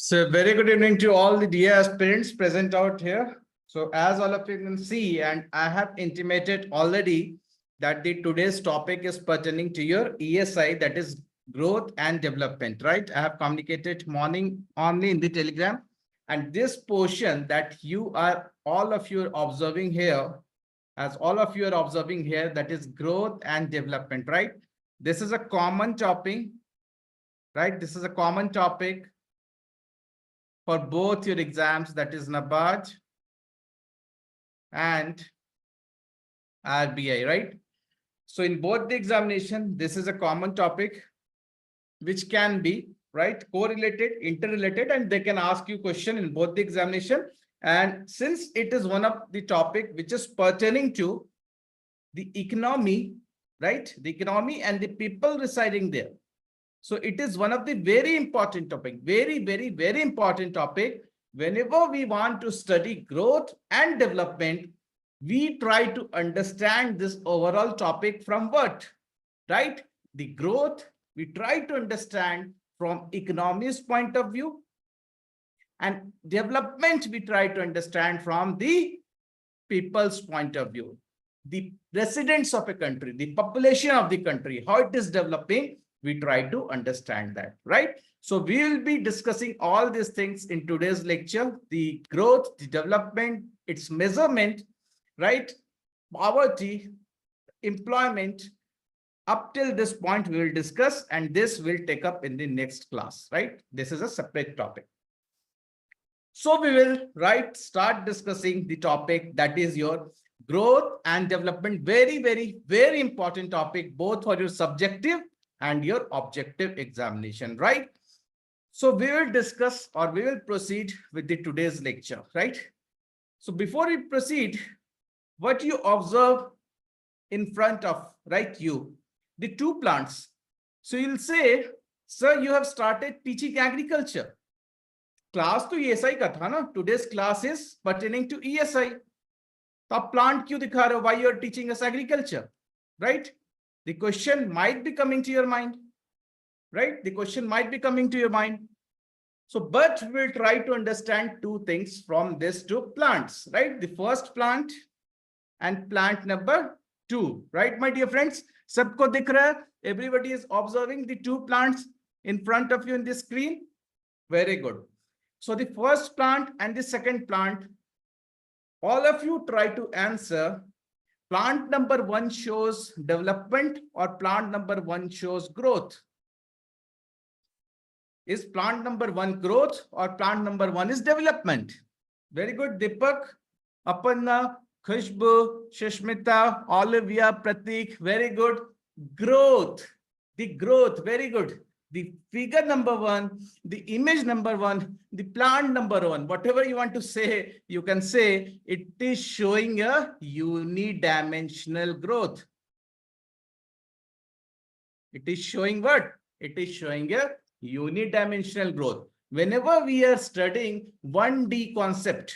So very good evening to all the dear aspirants present out here. So as all of you can see, and I have intimated already that the today's topic is pertaining to your ESI, that is growth and development, right? I have communicated morning only in the Telegram, and this portion that all of you are observing here, that is growth and development, right? This is a common topic, right? This is a common topic for both your exams, that is NABARD and RBI, right? So in both the examination, this is a common topic which can be, right, correlated, interrelated, and they can ask you question in both the examination. And since it is one of the topic which is pertaining to the economy, right, the economy and the people residing there. So it is one of the very important topic, very important topic. Whenever we want to study growth and development, we try to understand this overall topic from what, right? The growth, we try to understand from economy's point of view, and development, we try to understand from the people's point of view, the residents of a country, the population of the country, how it is developing. We try to understand that, right? So we will be discussing all these things in today's lecture: the growth, the development, its measurement, right? Poverty, employment. Up till this point, we will discuss, and this will take up in the next class, right? This is a separate topic. So we will, right, start discussing the topic that is your growth and development. Very important topic, both for your subjective and your objective examination, right? So we will discuss, or we will proceed with the today's lecture, right? So before we proceed, what you observe in front of, right, you, the two plants. So you'll say, sir, you have started teaching agriculture. Class to ESI ka tha na? Today's class is pertaining to ESI. तो आप plant क्यों दिखा रहे हो? Why you are teaching us agriculture, right? The question might be coming to your mind, right? The question might be coming to your mind. So, but we'll try to understand two things from these two plants, right? The first plant and plant number 2, right, my dear friends? Sabko dikh raha hai? Everybody is observing the two plants in front of you in the screen. Very good. So the first plant and the second plant, all of you try to answer. Plant number 1 shows development or plant number 1 shows growth? Is plant number 1 growth or plant number 1 is development? Very good. Deepak, Aparna, Khushbu, Shishmita, Olivia, Pratik, very good. Growth. The growth, very good. The figure number 1, the image number 1, the plant number 1, whatever you want to say, you can say it is showing a unidimensional growth. It is showing what? It is showing a unidimensional growth. Whenever we are studying 1D concept,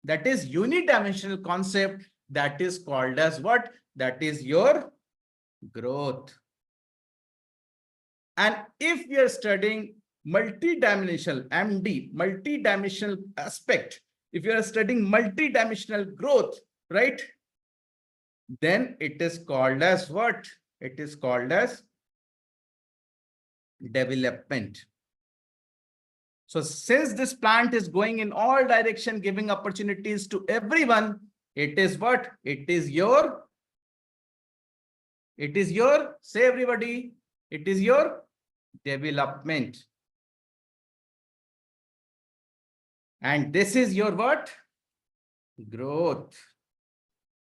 that is unidimensional concept, that is called as what? That is your growth. And if we are studying multidimensional, MD, multidimensional aspect, if you are studying multidimensional growth, right, then it is called as what? It is called as development. So since this plant is going in all direction, giving opportunities to everyone, it is what? It is your, say everybody, it is your development. And this is your what? Growth,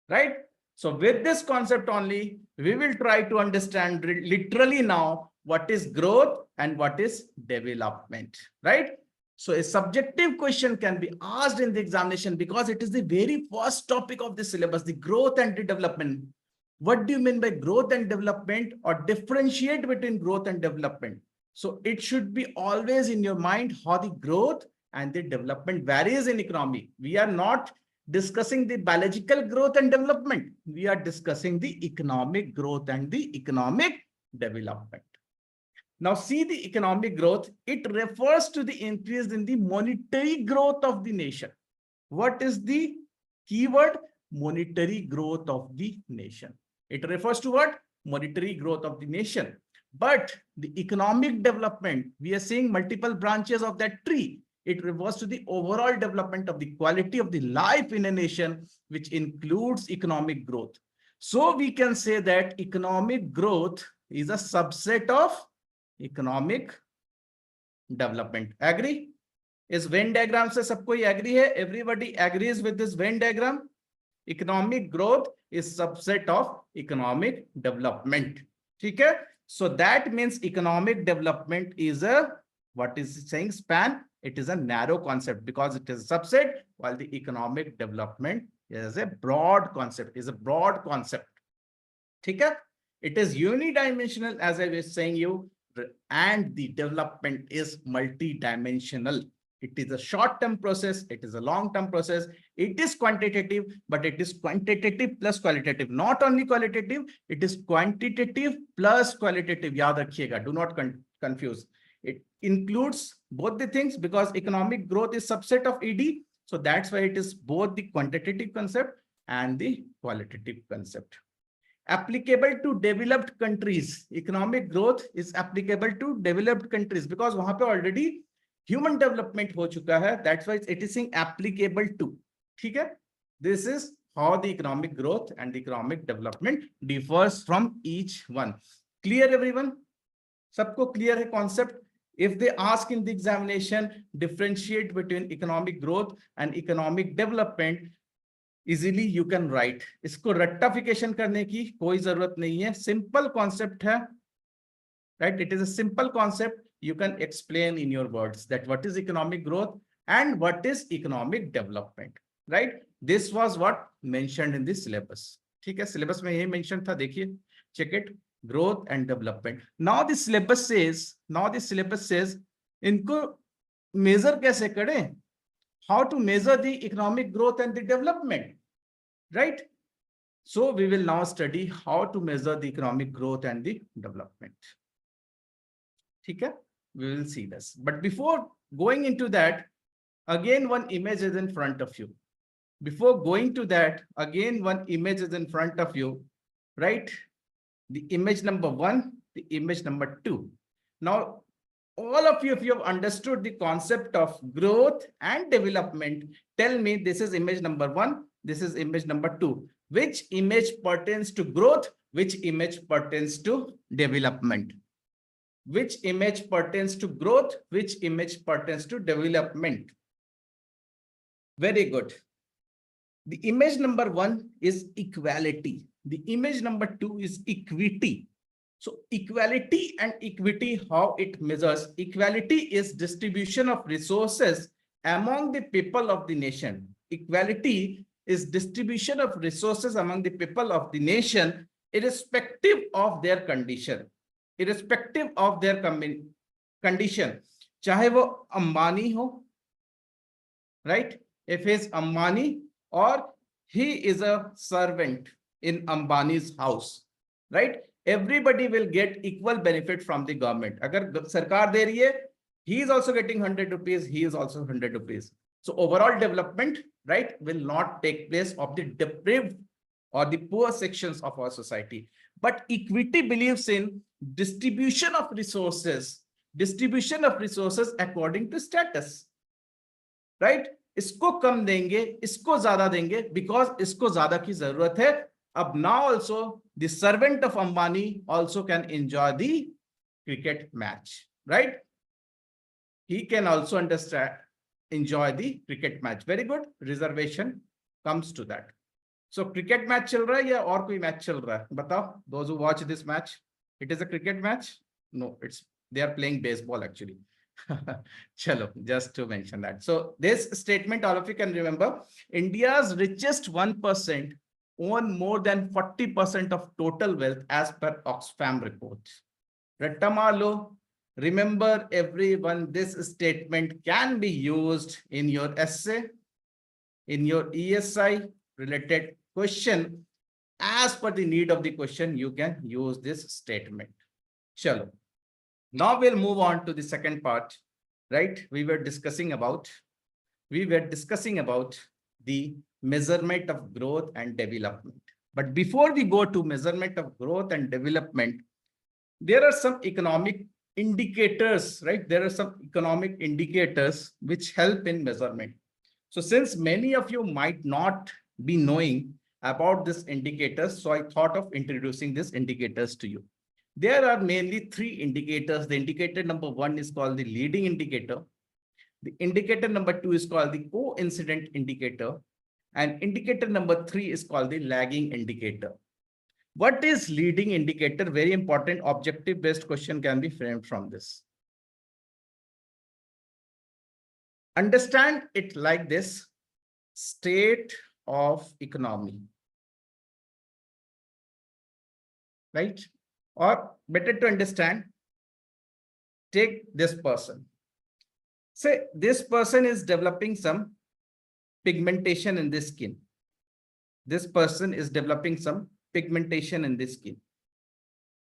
right? So with this concept only, we will try to understand literally now what is growth and what is development, right? So a subjective question can be asked in the examination because it is the very first topic of the syllabus, the growth and the development. What do you mean by growth and development, or differentiate between growth and development? So it should be always in your mind how the growth and the development varies in economy. We are not discussing the biological growth and development. We are discussing the economic growth and the economic development. Now see the economic growth. It refers to the increase in the monetary growth of the nation. What is the keyword? Monetary growth of the nation. It refers to what? Monetary growth of the nation. But the economic development, we are seeing multiple branches of that tree. It refers to the overall development of the quality of the life in a nation, which includes economic growth. So we can say that economic growth is a subset of economic development. Agree? इस Venn diagram से सब कोई agree है? Everybody agrees with this Venn diagram. Economic growth is subset of economic development. ठीक है. So that means economic development is a, what is it saying, span? It is a narrow concept because it is a subset, while the economic development is a broad concept, is a broad concept. ठीक है. It is unidimensional, as I was saying you, and the development is multidimensional. It is a short-term process. It is a long-term process. It is quantitative, but it is quantitative plus qualitative. Not only qualitative, it is quantitative plus qualitative. याद रखिएगा. Do not confuse. It includes both the things because economic growth is subset of ED. So that's why it is both the quantitative concept and the qualitative concept. Applicable to developed countries. Economic growth is applicable to developed countries because वहां पे already human development हो चुका है. That's why it is saying applicable to. ठीक है. This is how the economic growth and the economic development differs from each one. Clear everyone? सबको clear है concept? If they ask in the examination, differentiate between economic growth and economic development, easily you can write. इसको रट्टाफिकेशन करने की कोई जरूरत नहीं है. Simple concept है. Right? It is a simple concept. You can explain in your words that what is economic growth and what is economic development. Right? This was what mentioned in the syllabus. ठीक है. Syllabus में यही mentioned था. देखिए, check it. Growth and development. Now the syllabus says, इनको measure कैसे करें? How to measure the economic growth and the development, right? So we will now study how to measure the economic growth and the development. Okay, we will see this. But before going into that, again, one image is in front of you. Before going to that, again, one image is in front of you, right? The image number 1, the image number 2. Now, all of you, if you have understood the concept of growth and development, tell me this is image number 1, this is image number 2. Which image pertains to growth? Which image pertains to development? Which image pertains to growth? Which image pertains to development? Very good. The image number 1 is equality. The image number 2 is equity. So equality and equity, how it measures? Equality is distribution of resources among the people of the nation. Equality is distribution of resources among the people of the nation, irrespective of their condition. Irrespective of their condition. Chahe wo Ambani ho, right? If he is Ambani or he is a servant in Ambani's house, right? Everybody will get equal benefit from the government. Agar sarkar de rahi hai, he is also getting 100 rupees, he is also 100 rupees. So overall development, right, will not take place of the deprived or the poor sections of our society. But equity believes in distribution of resources according to status, right? इसको कम देंगे, इसको ज्यादा देंगे, because इसको ज्यादा की जरूरत है. Ab now also the servant of Ambani also can enjoy the cricket match, right? He can also enjoy the cricket match. Very good. Reservation comes to that. So cricket match chal raha hai ya aur koi match chal raha hai? Batao, those who watch this match, it is a cricket match? No, they are playing baseball actually. Chalo, just to mention that. So this statement, all of you can remember, India's richest 1% own more than 40% of total wealth as per Oxfam report. Rattamalo, remember everyone, this statement can be used in your essay, in your ESI related question. As per the need of the question, you can use this statement. Chalo. Now we'll move on to the second part, right? We were discussing about the measurement of growth and development. But before we go to measurement of growth and development, there are some economic indicators, right? There are some economic indicators which help in measurement. So since many of you might not be knowing about these indicators, so I thought of introducing these indicators to you. There are mainly three indicators. The indicator number one is called the leading indicator. The indicator number two is called the coincident indicator. And indicator number three is called the lagging indicator. What is leading indicator? Very important objective-based question can be framed from this. Understand it like this: state of economy, right? Or better to understand, take this person. Say this person is developing some pigmentation in the skin. This person is developing some pigmentation in the skin,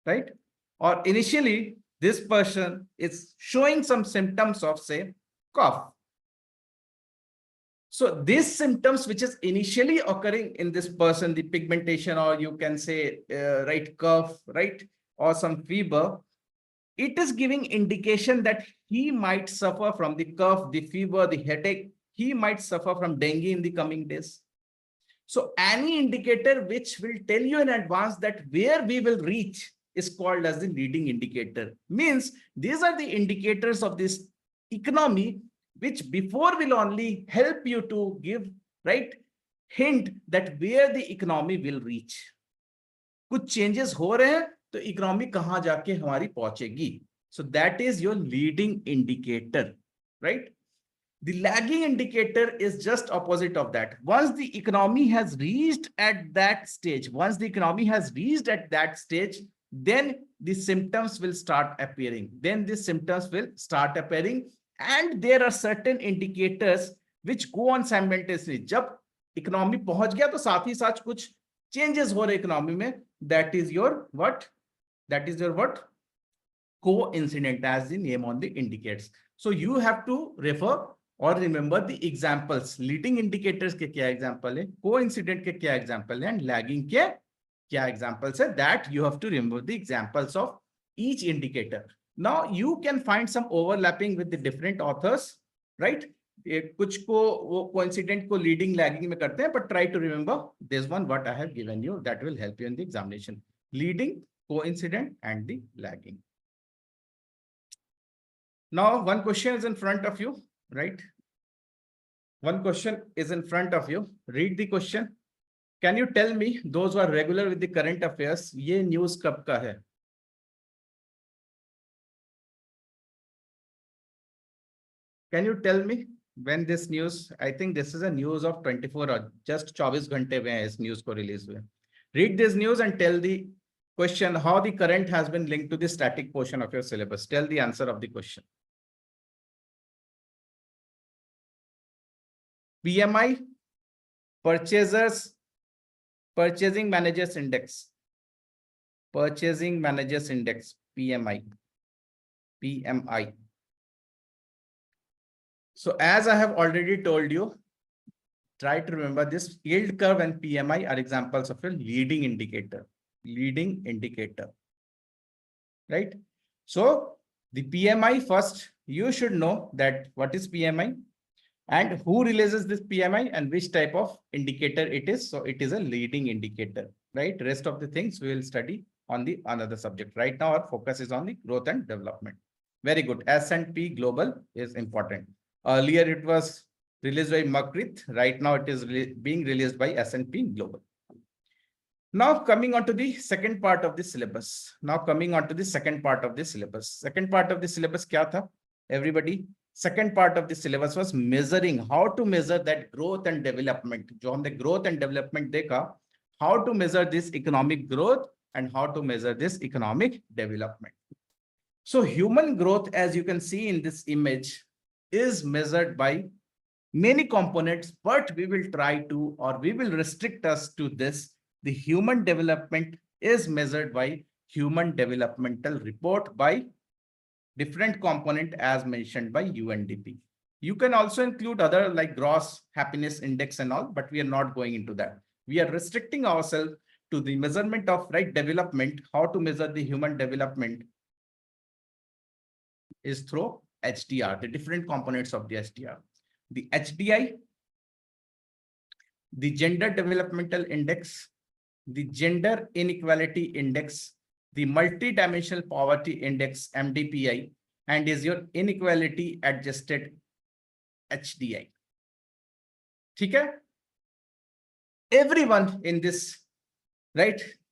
right? Or initially, this person is showing some symptoms of, say, cough. So these symptoms which is initially occurring in this person, the pigmentation, or you can say, right, cough, right, or some fever, it is giving indication that he might suffer from the cough, the fever, the headache. He might suffer from dengue in the coming days. So any indicator which will tell you in advance that where we will reach is called as the leading indicator. Means these are the indicators of this economy which before will only help you to give, right, hint that where the economy will reach. कुछ changes हो रहे हैं तो economy कहाँ जाके हमारी पहुंचेगी. So that is your leading indicator, right? The lagging indicator is just opposite of that. Once the economy has reached at that stage, then the symptoms will start appearing. And there are certain indicators which go on simultaneously. जब economy पहुंच गया तो साथ ही साथ कुछ changes हो रहे economy में. That is your what? Coincident, as the name on the indicates. So you have to refer or remember the examples. Leading indicators के क्या example है, coincident के क्या example है, and lagging के क्या examples है. That you have to remember the examples of each indicator. Now you can find some overlapping with the different authors, right? कुछ को वो coincident को leading lagging में करते हैं, but try to remember this one what I have given you. That will help you in the examination. Leading, coincident, and the lagging. Now one question is in front of you, right? One question is in front of you. Read the question. Can you tell me, those who are regular with the current affairs, ये news कब का है? Can you tell me when this news? I think this is a news of 24 or just 24 घंटे में इस news को release हुए. Read this news and tell the question how the current has been linked to the static portion of your syllabus. Tell the answer of the question. PMI, Purchasing Managers Index, PMI. So as I have already told you, try to remember this. Yield curve and PMI are examples of a leading indicator, right? So the PMI, first, you should know that what is PMI and who releases this PMI and which type of indicator it is. So it is a leading indicator, right? Rest of the things we will study on the another subject. Right now our focus is on the growth and development. Very good. S&P Global is important. Earlier it was released by Makrit. Right now it is being released by S&P Global. Now coming on to the second part of the syllabus. Second part of the syllabus kya tha? Everybody, second part of the syllabus was measuring, how to measure that growth and development. जो हमने growth and development देखा, how to measure this economic growth and how to measure this economic development. So human growth, as you can see in this image, is measured by many components, but we will try to, or we will restrict us to this. The human development is measured by Human Developmental Report by different component as mentioned by UNDP. You can also include other like gross happiness index and all, but we are not going into that. We are restricting ourselves to the measurement of development. How to measure the human development is through HDR, the different components of the HDR. The HDI, the Gender Developmental Index, the Gender Inequality Index, the Multidimensional Poverty Index, MDPI, and is your Inequality Adjusted HDI. Okay? Everyone in this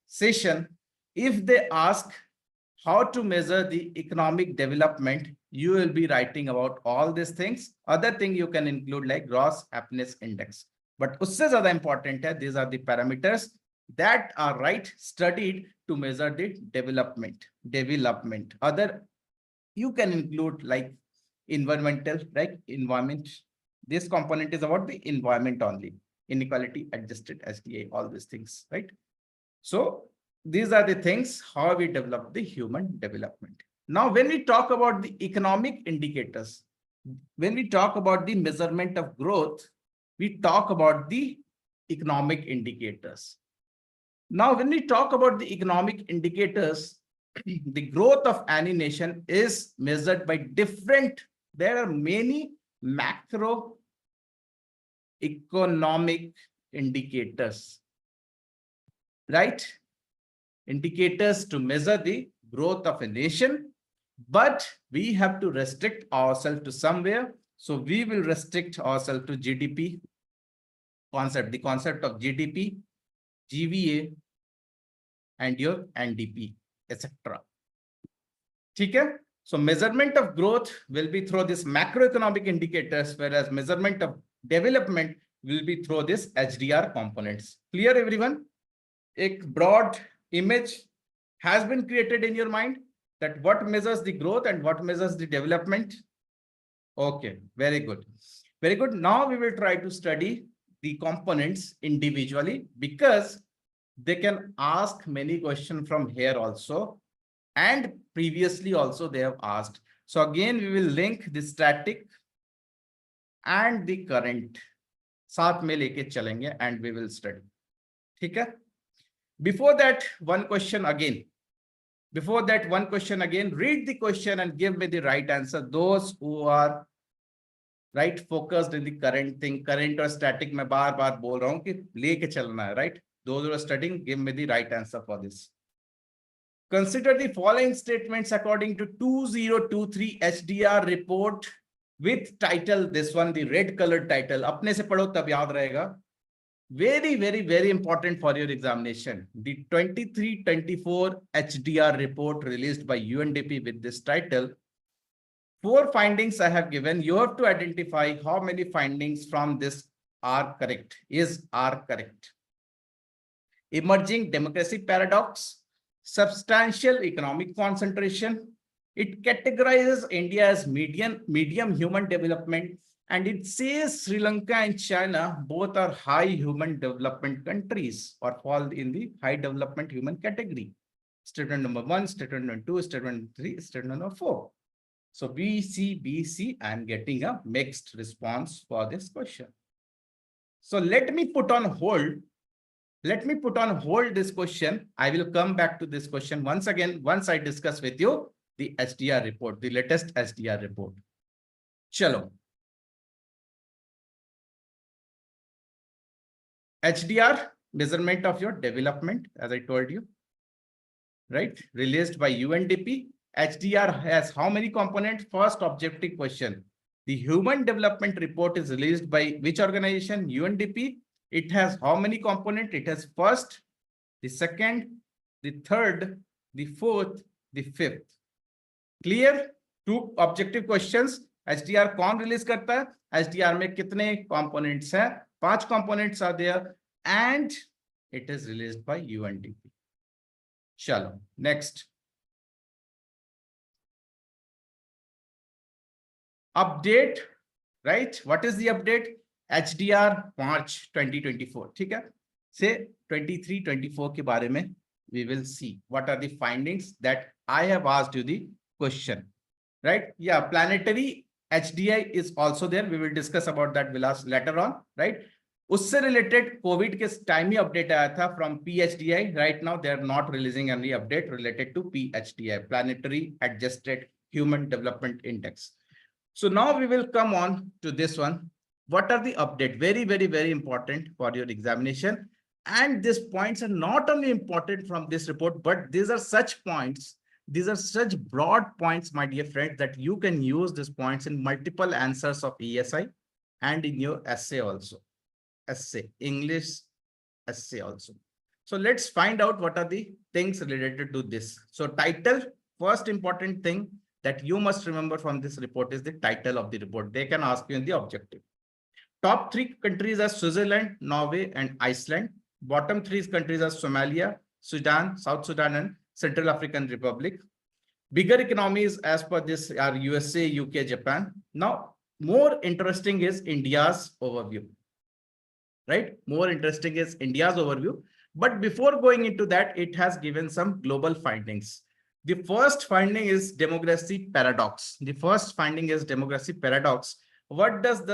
session, if they ask how to measure the economic development, you will be writing about all these things. Other thing you can include like gross happiness index. But usse zyada important hai, these are the parameters that are studied to measure the development. Other you can include like environmental, environment. This component is about the environment only. Inequality adjusted SDA, all these things, right? So these are the things how we develop the human development. Now, when we talk about the economic indicators, when we talk about the measurement of growth, we talk about the economic indicators. Now, when we talk about the economic indicators, the growth of any nation is measured by different, there are many macro economic indicators, right? Indicators to measure the growth of a nation, but we have to restrict ourselves to somewhere. So we will restrict ourselves to GDP concept, the concept of GDP, GVA, and your NDP, etc. Okay? So measurement of growth will be through this macroeconomic indicators, whereas measurement of development will be through this HDR components. Clear, everyone? A broad image has been created in your mind that what measures the growth and what measures the development. Okay, very good. Very good. Now we will try to study the components individually because they can ask many questions from here also. And previously also they have asked. So again, we will link the static and the current. साथ में लेके चलेंगे and we will study. ठीक है? Before that, one question again. Read the question and give me the right answer. Those who are focused in the current thing, current or static, मैं बार बार बोल रहा हूँ कि लेके चलना है, right? Those who are studying, give me the right answer for this. Consider the following statements according to 2023 HDR report with title, this one, the red colored title. अपने से पढ़ो तब याद रहेगा. Very, very, very important for your examination. The 23-24 HDR report released by UNDP with this title. 4 findings I have given. You have to identify how many findings from this are correct, are correct. Emerging democracy paradox, substantial economic concentration. It categorizes India as medium human development, and it says Sri Lanka and China both are high human development countries or fall in the high development human category. Statement number 1, statement number 2, statement number 3, statement number 4. So BC, I am getting a mixed response for this question. So let me put on hold. This question. I will come back to this question once again, once I discuss with you the HDR report, the latest HDR report. Chalo. HDR, measurement of your development, as I told you, right? Released by UNDP. HDR has how many components? First objective question. The Human Development Report is released by which organization? UNDP. It has how many components? It has first, the second, the third, the fourth, the fifth. Clear? 2 objective questions. HDR कौन release करता है? HDR में कितने components हैं? 5 components are there, and it is released by UNDP. Chalo, next. Update, right? What is the update? HDR March 2024. ठीक है? Say 23-24 के बारे में we will see what are the findings that I have asked you the question. right? Yeah, Planetary HDI is also there. We will discuss about that Vilas later on, right? उससे related COVID के time ही update आया था from PHDI. Right now they are not releasing any update related to PHDI, Planetary Adjusted Human Development Index. So now we will come on to this one. What are the update? Very, very, very important for your examination. And these points are not only important from this report, but these are such points. These are such broad points, my dear friends, that you can use these points in multiple answers of ESI and in your essay also. Essay, English essay also. So let's find out what are the things related to this. So title, first important thing that you must remember from this report is the title of the report. They can ask you in the objective. Top 3 countries are Switzerland, Norway, and Iceland. Bottom 3 countries are Somalia, Sudan, South Sudan, and Central African Republic. Bigger economies as per this are USA, UK, Japan. Now, more interesting is India's overview. Right? More interesting is India's overview. But before going into that, it has given some global findings. The first finding is democracy paradox. The first finding is democracy paradox. What does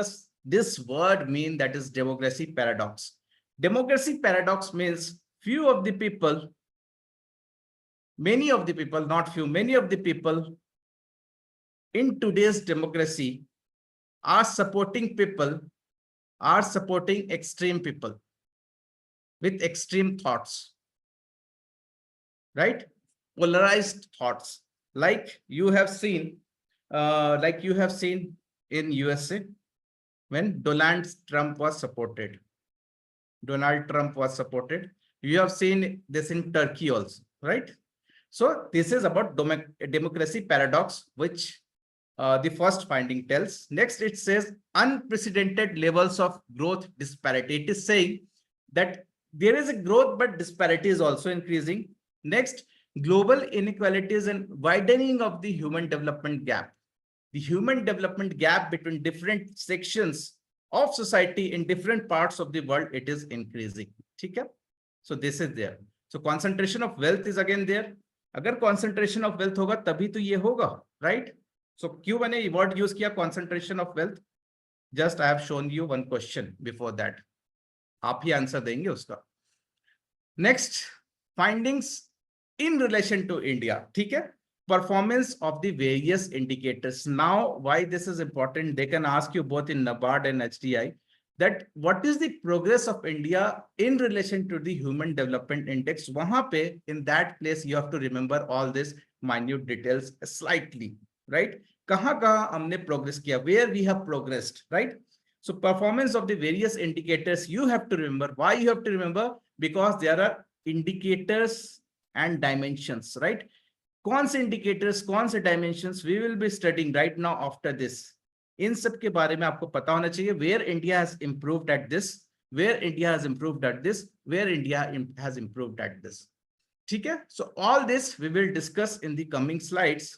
this word mean, that is democracy paradox? Democracy paradox means few of the people, many of the people, not few, many of the people in today's democracy are supporting extreme people with extreme thoughts, right? Polarized thoughts, like you have seen in USA when Donald Trump was supported. You have seen this in Turkey also, right? So this is about democracy paradox, which the first finding tells. Next, it says unprecedented levels of growth disparity. It is saying that there is a growth, but disparity is also increasing. Next, global inequalities and widening of the human development gap. The human development gap between different sections of society in different parts of the world, it is increasing. Okay? So this is there. So concentration of wealth is again there. अगर concentration of wealth होगा तभी तो ये होगा, right? So क्यों मैंने word use किया concentration of wealth? Just I have shown you one question before that. आप ही आंसर देंगे उसका. Next, findings in relation to India. ठीक है? Performance of the various indicators. Now, why this is important? They can ask you both in NABARD and HDI that what is the progress of India in relation to the Human Development Index. वहाँ पे, in that place, you have to remember all this minute details slightly, right? कहाँ हमने progress किया? Where we have progressed, right? So performance of the various indicators, you have to remember. Why you have to remember? Because there are indicators and dimensions, right? कौन से indicators, कौन से dimensions we will be studying right now after this. इन सब के बारे में आपको पता होना चाहिए. Where India has improved at this, where India has improved at this, where India has improved at this. ठीक है? So all this we will discuss in the coming slides.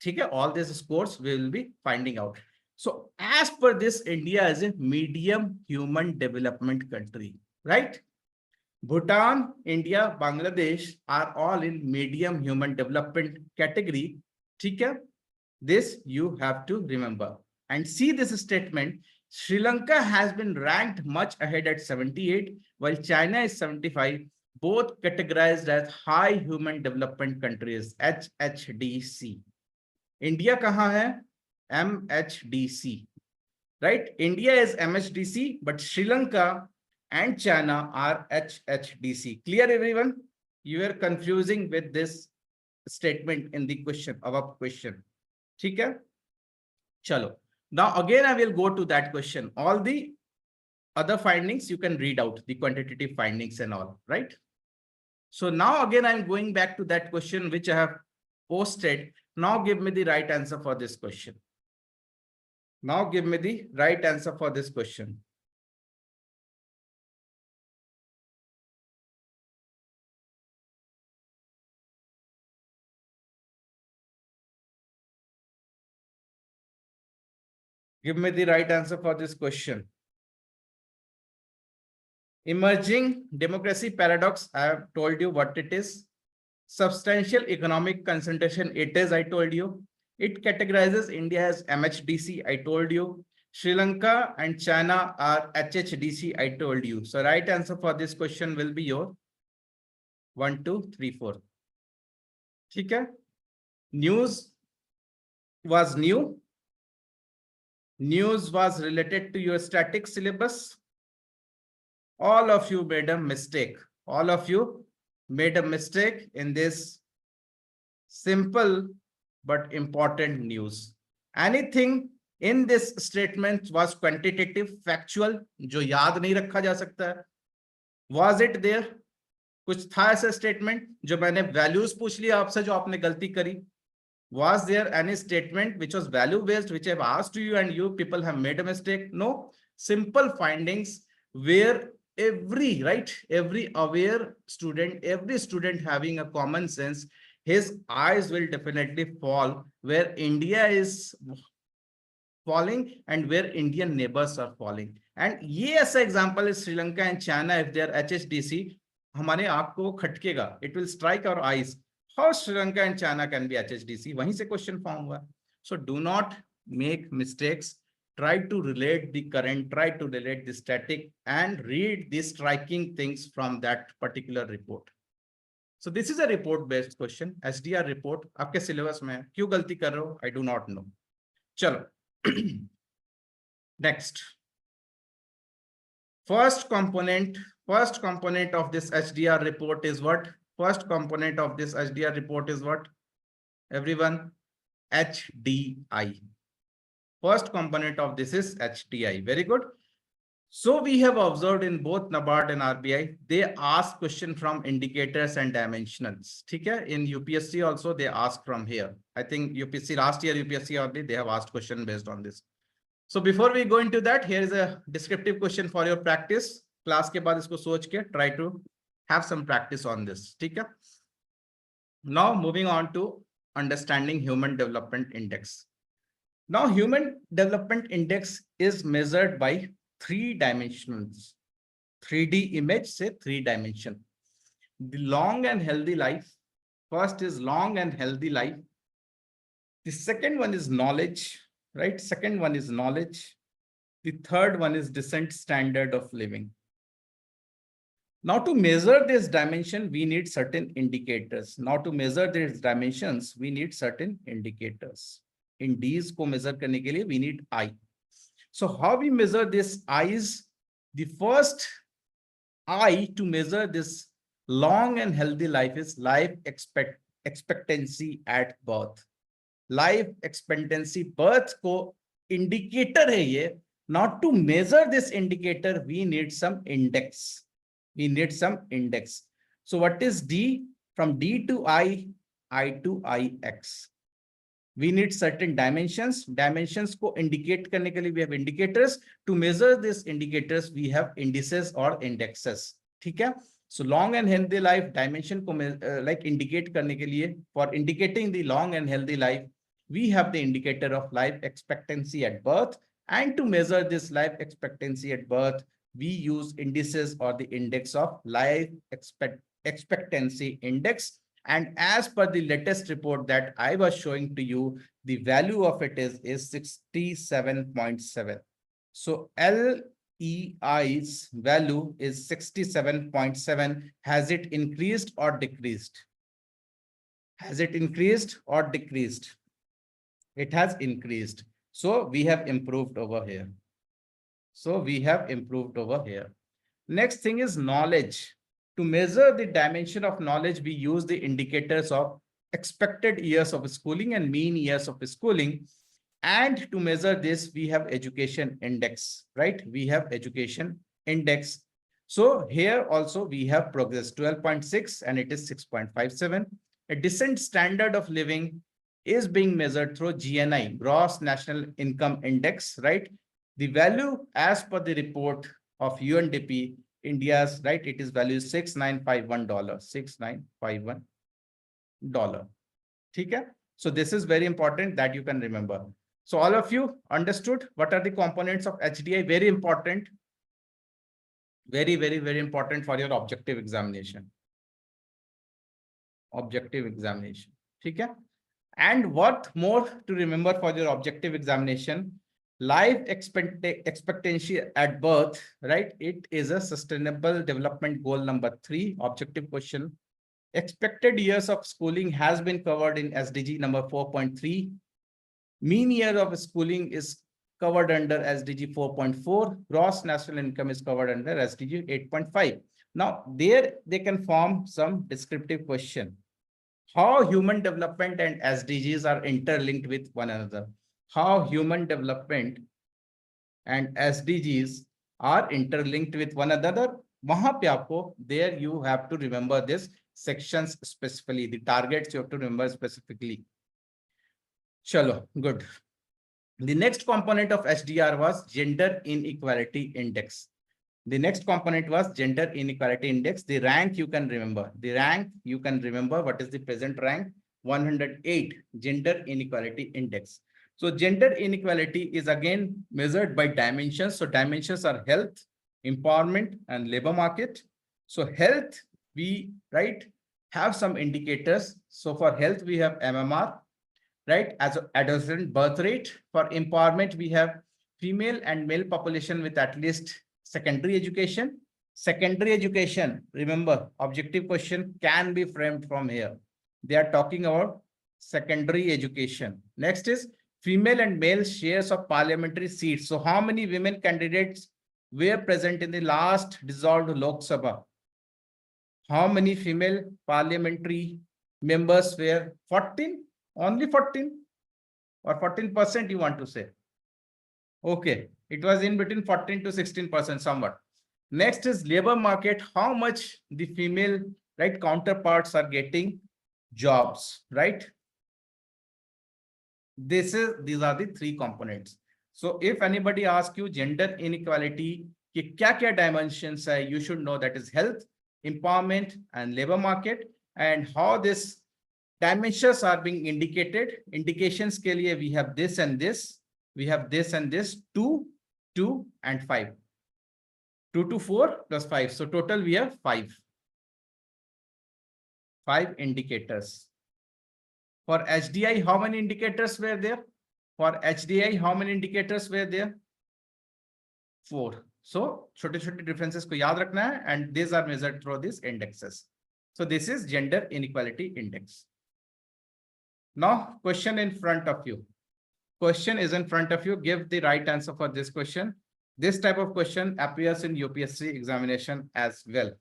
ठीक है? All these scores we will be finding out. So as per this, India is a medium human development country, right? Bhutan, India, Bangladesh are all in medium human development category. ठीक है? This you have to remember. And see this statement, Sri Lanka has been ranked much ahead at 78, while China is 75, both categorized as high human development countries, HHDC. India kahan hai? MHDC, right? India is MHDC, but Sri Lanka and China are HHDC. Clear, everyone? You are confusing with this statement in the question, our question. ठीक है? Chalo. Now again, I will go to that question. All the other findings you can read out, the quantitative findings and all, right? So now again, I'm going back to that question which I have posted. Now give me the right answer for this question. Now give me the right answer for this question. Give me the right answer for this question. Emerging democracy paradox, I have told you what it is. Substantial economic concentration, it is, I told you. It categorizes India as MHDC, I told you. Sri Lanka and China are HHDC, I told you. So right answer for this question will be your 1, 2, 3, 4. Okay? News was new. News was related to your static syllabus. All of you made a mistake. All of you made a mistake in this simple but important news. Anything in this statement was quantitative, factual, जो याद नहीं रखा जा सकता है. Was it there? कुछ था ऐसा statement जो मैंने values पूछ लिया आपसे जो आपने गलती करी. Was there any statement which was value based which I've asked to you and you people have made a mistake? No. Simple findings where every aware student, every student having a common sense, his eyes will definitely fall where India is falling and where Indian neighbors are falling. And ये ऐसा example is Sri Lanka and China. If they are HSDC, हमारे आँख को खटकेगा. It will strike our eyes. How Sri Lanka and China can be HSDC? वहीं से question form हुआ. So do not make mistakes. Try to relate the current, try to relate the static, and read the striking things from that particular report. So this is a report-based question. SDR report आपके syllabus में है. क्यों गलती कर रहे हो? I do not know. चलो. Next. First component of this HDR report is what? First component of this HDR report is what? Everyone, HDI. First component of this is HDI. Very good. So we have observed in both NABARD and RBI, they ask question from indicators and dimensionals. Okay? In UPSC also, they ask from here. I think UPSC last year, UPSC already, they have asked question based on this. So before we go into that, here is a descriptive question for your practice. Class के बाद इसको सोच के try to have some practice on this. ठीक है? Now moving on to understanding Human Development Index. Now Human Development Index is measured by 3 dimensions. 3D image say 3 dimension. The long and healthy life. First is long and healthy life. The second one is knowledge, right? Second one is knowledge. The third one is decent standard of living. Now to measure this dimension, we need certain indicators. Now to measure these dimensions, we need certain indicators. In D's को measure करने के लिए, we need I. So how we measure this I is, the first I to measure this long and healthy life is life expectancy at birth. Life expectancy birth को indicator है ये. Not to measure this indicator, we need some index. We need some index. So what is D? From D to I to IX. We need certain dimensions. Dimensions को indicate करने के लिए we have indicators. To measure these indicators, we have indices or indexes. ठीक है? So long and healthy life dimension को like indicate करने के लिए, for indicating the long and healthy life, we have the indicator of life expectancy at birth. And to measure this life expectancy at birth, we use indices or the index of life expectancy index. And as per the latest report that I was showing to you, the value of it is 67.7. So LEI's value is 67.7. Has it increased or decreased? Has it increased or decreased? It has increased. So we have improved over here. Next thing is knowledge. To measure the dimension of knowledge, we use the indicators of expected years of schooling and mean years of schooling. And to measure this, we have education index, right? We have education index. So here also we have progress 12.6 and it is 6.57. A decent standard of living is being measured through GNI, Gross National Income Index, right? The value as per the report of UNDP, India's, right? It is value $6951, $6951. Okay? So this is very important that you can remember. So all of you understood what are the components of HDI? Very important. Very, very, very important for your objective examination. Objective examination. Okay? And what more to remember for your objective examination, life expectancy at birth, right? It is a sustainable development goal number 3, objective question. Expected years of schooling has been covered in SDG number 4.3. Mean year of schooling is covered under SDG 4.4. Gross national income is covered under SDG 8.5. Now, there they can form some descriptive question. How human development and SDGs are interlinked with one another. How human development and SDGs are interlinked with one another. वहां पे आपको, there you have to remember this sections specifically, the targets you have to remember specifically. Chalo, good. The next component of HDR was gender inequality index. The next component was gender inequality index. The rank you can remember. The rank you can remember. What is the present rank? 108, gender inequality index. So gender inequality is again measured by dimensions. So dimensions are health, empowerment, and labor market. So health, we have some indicators. So for health, we have MMR, right? As adolescent birth rate. For empowerment, we have female and male population with at least secondary education. Secondary education, remember, objective question can be framed from here. They are talking about secondary education. Next is female and male shares of parliamentary seats. So how many women candidates were present in the last dissolved Lok Sabha? How many female parliamentary members were? 14? Only 14? Or 14% you want to say? Okay, it was in between 14 to 16% somewhat. Next is labor market. How much the female counterparts are getting jobs, right? These are the 3 components. So if anybody asks you gender inequality, ki kya dimensions hai, you should know that is health, empowerment, and labor market, and how this dimensions are being indicated. Indications ke liye we have this and this. We have this and this, 2, 2, and 5. 2 to 4 plus 5. So total we have 5. 5 indicators. For HDI, how many indicators were there? For HDI, how many indicators were there? 4. So छोटे-छोटे differences को याद रखना है, and these are measured through these indexes. So this is gender inequality index. Now, question in front of you. Question is in front of you. Give the right answer for this question. This type of question appears in UPSC examination as well.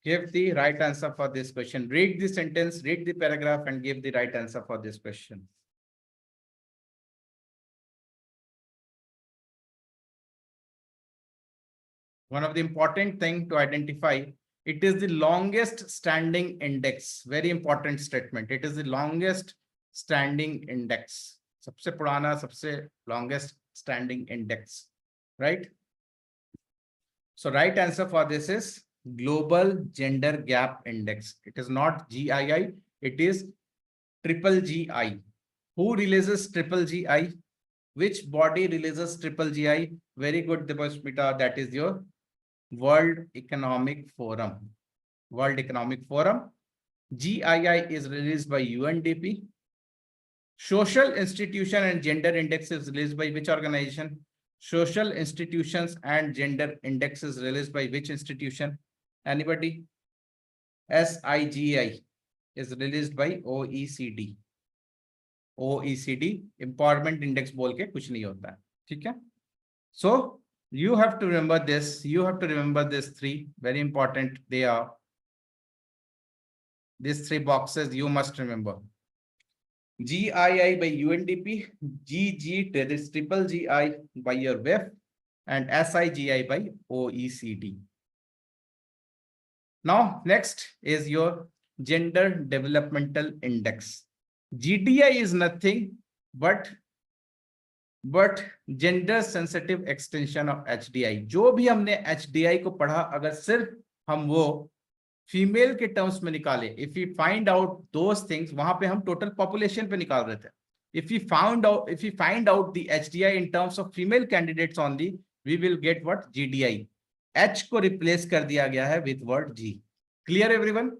Give the right answer for this question. Read the sentence, read the paragraph, and give the right answer for this question. One of the important thing to identify, it is the longest standing index. Very important statement. It is the longest standing index. सबसे पुराना, सबसे longest standing index, right? So right answer for this is Global Gender Gap Index. It is not GII, it is triple GI. Who releases triple GI? Which body releases triple GI? Very good, Debasmita. That is your World Economic Forum. World Economic Forum. GII is released by UNDP. Social Institution and Gender Index is released by which organization? Social Institutions and Gender Index is released by which institution? Anybody? SIGI is released by OECD. OECD Empowerment Index बोल के कुछ नहीं होता है, ठीक है? So you have to remember this. You have to remember these 3. Very important. They are these 3 boxes you must remember. GII by UNDP, GG, that is triple GI by your WEF, and SIGI by OECD. Now, next is your Gender Developmental Index. GDI is nothing but gender sensitive extension of HDI. जो भी हमने HDI को पढ़ा, अगर सिर्फ हम वो female के टर्म्स में निकाले, if we find out those things, वहां पे हम टोटल पॉपुलेशन पे निकाल रहे थे. If we find out the HDI in terms of female candidates only, we will get what? GDI. H को रिप्लेस कर दिया गया है with word G. Clear everyone?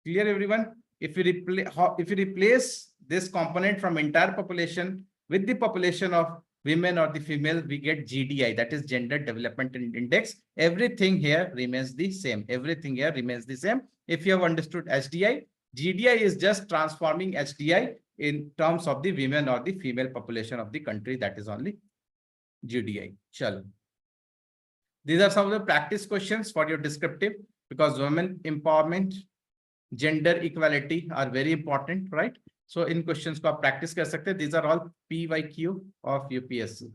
Clear everyone? if you replace this component from entire population with the population of women or the female, we get GDI, that is Gender Development Index. Everything here remains the same. Everything here remains the same. If you have understood HDI, GDI is just transforming HDI in terms of the women or the female population of the country. That is only GDI. Chalo. These are some of the practice questions for your descriptive, because women empowerment, gender equality are very important, right? So in questions ko aap practice kar sakte. These are all PYQ of UPSC.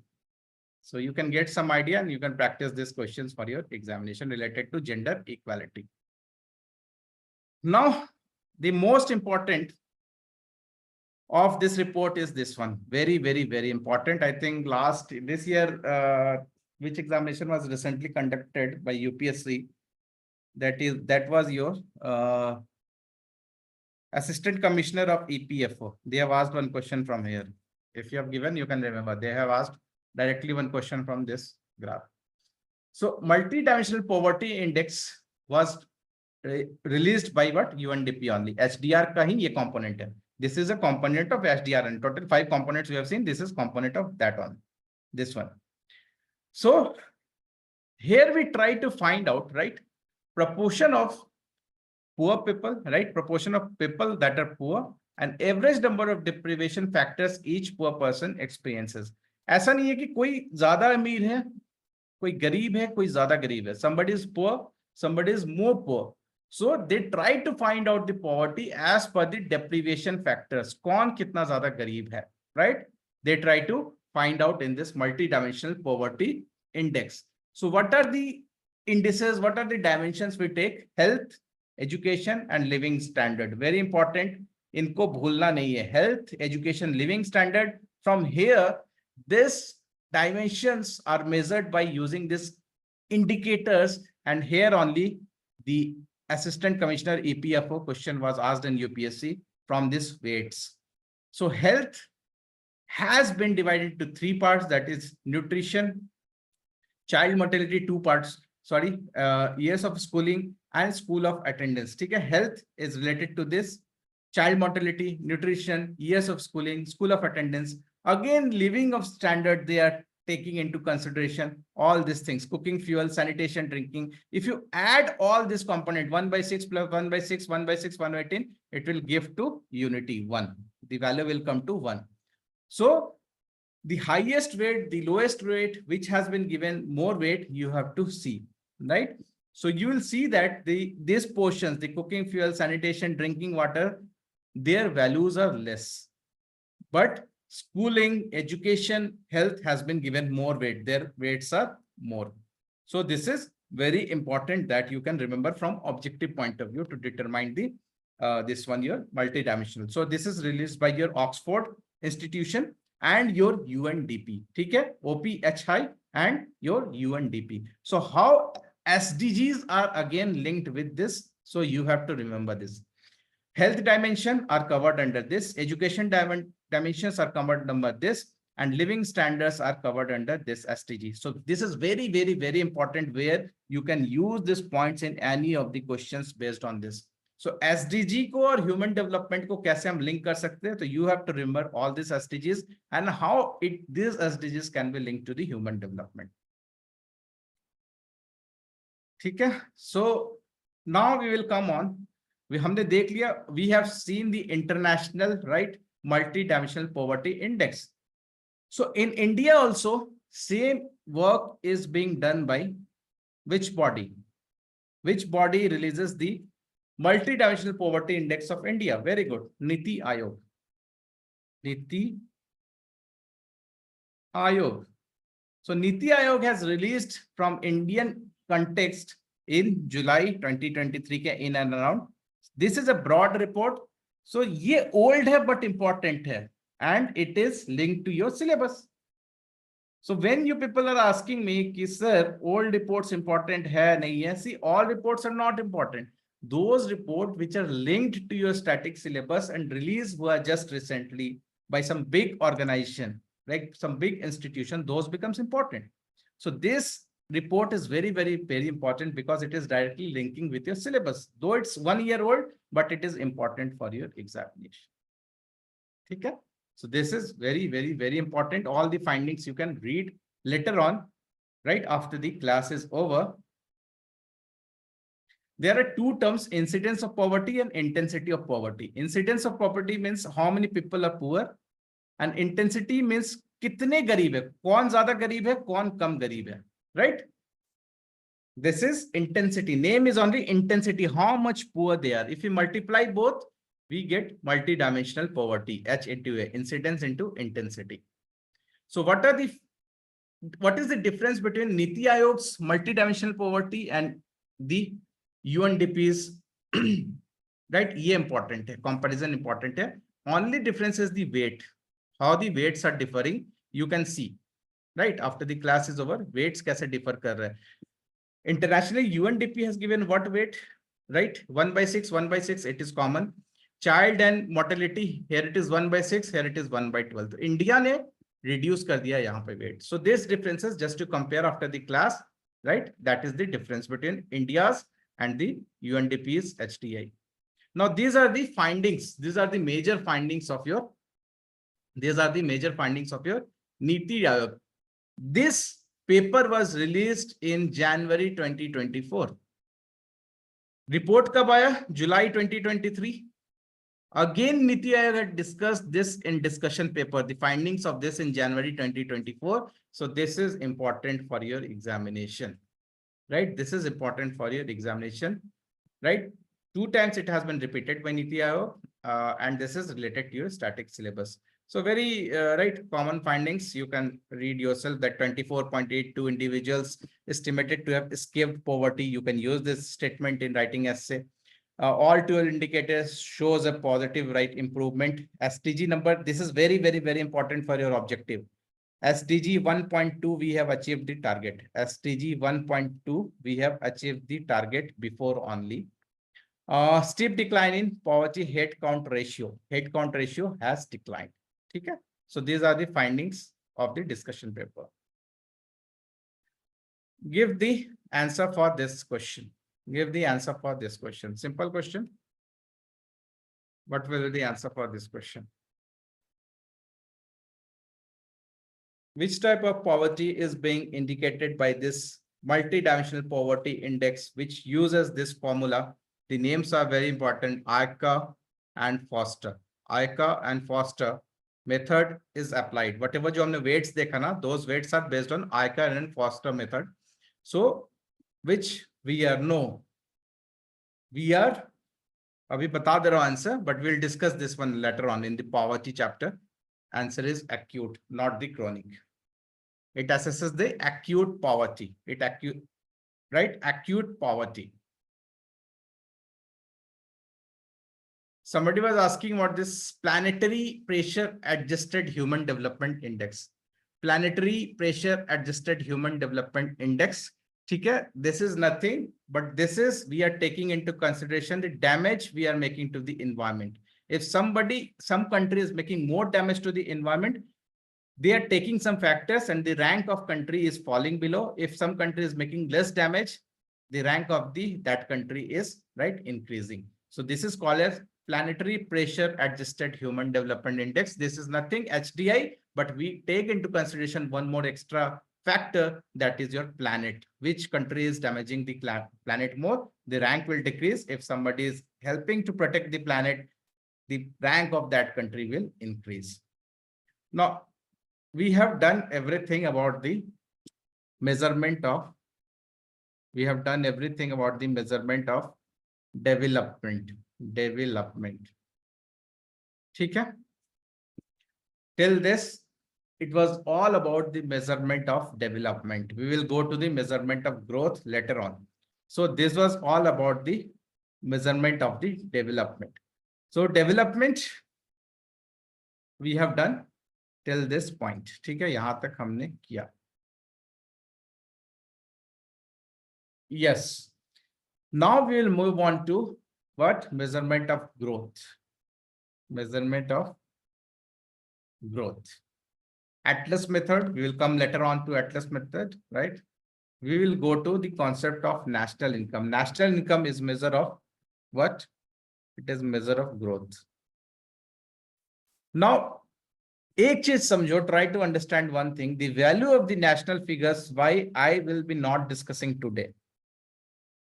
So you can get some idea and you can practice these questions for your examination related to gender equality. Now, the most important of this report is this one. Very, very, very important. I think this year, which examination was recently conducted by UPSC, that was your Assistant Commissioner of EPFO. They have asked one question from here. If you have given, you can remember. They have asked directly one question from this graph. So multidimensional poverty index was released by what? UNDP only. HDR ka hi ye component hai. This is a component of HDR, and total 5 components we have seen. This is component of that one. This one. So here we try to find out, right, proportion of poor people, right? Proportion of people that are poor and average number of deprivation factors each poor person experiences. ऐसा नहीं है कि कोई ज्यादा अमीर है, कोई गरीब है, कोई ज्यादा गरीब है. Somebody is poor, somebody is more poor. So they try to find out the poverty as per the deprivation factors. कौन कितना ज्यादा गरीब है, right? They try to find out in this multidimensional poverty index. So what are the indices? What are the dimensions we take? Health, education and living standard. Very important. इनको भूलना नहीं है. Health, education, living standard. From here, this dimensions are measured by using these indicators, and here only the Assistant Commissioner EPFO question was asked in UPSC from these weights. So health has been divided into 3 parts, that is nutrition, child mortality, 2 parts, sorry, years of schooling and school of attendance. Okay? Health is related to this, child mortality, nutrition, years of schooling, school of attendance. Again, living of standard, they are taking into consideration all these things: cooking, fuel, sanitation, drinking. If you add all this component, 1/6 plus 1/6, 1/6, 1/10, it will give to unity 1. The value will come to 1. So the highest weight, the lowest weight, which has been given more weight, you have to see, right? So you will see that these portions, the cooking, fuel, sanitation, drinking water, their values are less. But schooling, education, health has been given more weight. Their weights are more. So this is very important that you can remember from objective point of view to determine the this one your multidimensional. So this is released by your Oxford institution and your UNDP. Okay? OPHI and your UNDP. So how SDGs are again linked with this? So you have to remember this. Health dimension are covered under this. Education dimensions are covered under this, and living standards are covered under this SDG. So this is very, very, very important, where you can use these points in any of the questions based on this. So SDG को और human development को कैसे हम link कर सकते हैं? So you have to remember all these SDGs and how these SDGs can be linked to the human development. ठीक है? So now we will come on. हमने देख लिया, we have seen the international, right, multidimensional poverty index. So in India also, same work is being done by which body? Which body releases the multidimensional poverty index of India? Very good. Niti Aayog. Niti Aayog. So Niti Aayog has released from Indian context in July 2023 के in and around. This is a broad report. So ये old है but important है, and it is linked to your syllabus. So when you people are asking me कि sir old reports important है नहीं है, see, all reports are not important. Those reports which are linked to your static syllabus and released were just recently by some big organization, like some big institution, those becomes important. So this report is very, very, very important because it is directly linking with your syllabus. Though it's 1 year old, but it is important for your examination. Okay? So this is very, very, very important. All the findings you can read later on, right after the class is over. There are two terms, incidence of poverty and intensity of poverty. Incidence of poverty means how many people are poor, and intensity means कितने गरीब है, कौन ज्यादा गरीब है, कौन कम गरीब है, right? This is intensity. Name is only intensity, how much poor they are. If you multiply both, we get multidimensional poverty, H into A, incidence into intensity. So what is the difference between Niti Aayog's multidimensional poverty and the UNDP's, right? ये important है, comparison important है. Only difference is the weight. How the weights are differing, you can see, right? After the class is over, weights कैसे differ कर रहे हैं. Internationally, UNDP has given what weight, right? 1/6, 1/6, it is common. Child and mortality, here it is 1/6, here it is 1/12. India ने reduce कर दिया यहाँ पे weight. So this differences just to compare after the class, right? That is the difference between India's and the UNDP's HDI. Now these are the findings. These are the major findings of your. These are the major findings of your Niti Aayog. This paper was released in January 2024. Report कब आया? July 2023. Again, Niti Aayog had discussed this in discussion paper, the findings of this in January 2024. So this is important for your examination, right? This is important for your examination, right? 2 times it has been repeated by Niti Aayog, and this is related to your static syllabus. So very right common findings. You can read yourself that 24.82 individuals estimated to have escaped poverty. You can use this statement in writing essay. All 12 indicators shows a positive right improvement. SDG number, this is very, very, very important for your objective. SDG 1.2, we have achieved the target. SDG 1.2, we have achieved the target before only. Steep decline in poverty head count ratio. Head count ratio has declined. Okay? So these are the findings of the discussion paper. Give the answer for this question. Give the answer for this question. Simple question. What will be the answer for this question? Which type of poverty is being indicated by this multidimensional poverty index, which uses this formula? The names are very important, ICA and Foster. ICA and Foster method is applied. Whatever जो हमने weights देखा ना, those weights are based on ICA and Foster method. So, which we are अभी बता दे रहा हूँ answer, but we'll discuss this one later on in the poverty chapter. Answer is acute, not the chronic. It assesses the acute poverty. Right? Acute poverty. Somebody was asking what this planetary pressure adjusted human development index. Planetary pressure adjusted human development index. Okay, this is nothing, but this is, we are taking into consideration the damage we are making to the environment. If some country is making more damage to the environment, they are taking some factors and the rank of country is falling below. If some country is making less damage, the rank of that country is right increasing. So this is called as planetary pressure adjusted human development index. This is nothing HDI, but we take into consideration one more extra factor, that is your planet. Which country is damaging the planet more, the rank will decrease. If somebody is helping to protect the planet, the rank of that country will increase. Now, we have done everything about the measurement of, development. Okay? Till this, it was all about the measurement of development. We will go to the measurement of growth later on. So this was all about the measurement of the development. So development we have done till this point. ठीक है, यहाँ तक हमने किया. Yes. Now we will move on to what? Measurement of growth. Measurement of growth. Atlas method, we will come later on to Atlas method, right? we will go to the concept of national income. National income is measure of what? It is measure of growth. Now, एक चीज समझो, try to understand one thing. The value of the national figures, why I will be not discussing today.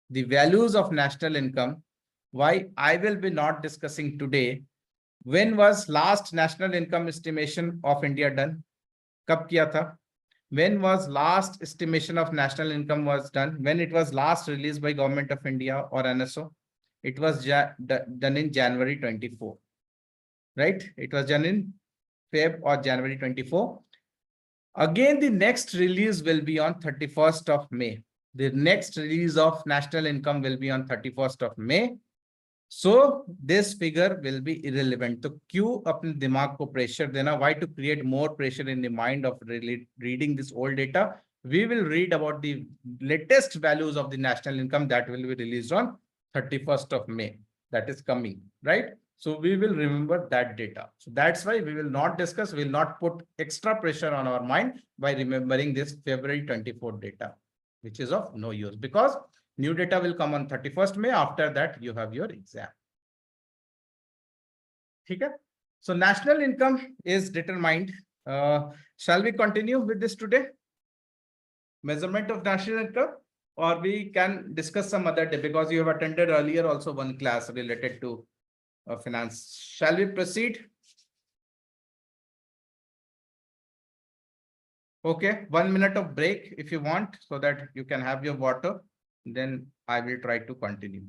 The values of national income, why I will be not discussing today. When was last national income estimation of India done? कब किया था? When was last estimation of national income was done? When it was last released by Government of India or NSO? It was done in January 24, right? It was done in Feb or January 24. Again, the next release will be on 31st of May. The next release of national income will be on 31st of May. So this figure will be irrelevant. तो क्यों अपने दिमाग को pressure देना? Why to create more pressure in the mind of reading this old data? We will read about the latest values of the national income that will be released on 31st of May. That is coming, right? So we will remember that data. So that's why we will not discuss, we will not put extra pressure on our mind by remembering this February 24 data, which is of no use because new data will come on 31st May. After that, you have your exam. Okay? So national income is determined. Shall we continue with this today? Measurement of national income, or we can discuss some other day because you have attended earlier also one class related to finance. Shall we proceed? Okay, 1 minute of break if you want so that you can have your water. Then I will try to continue.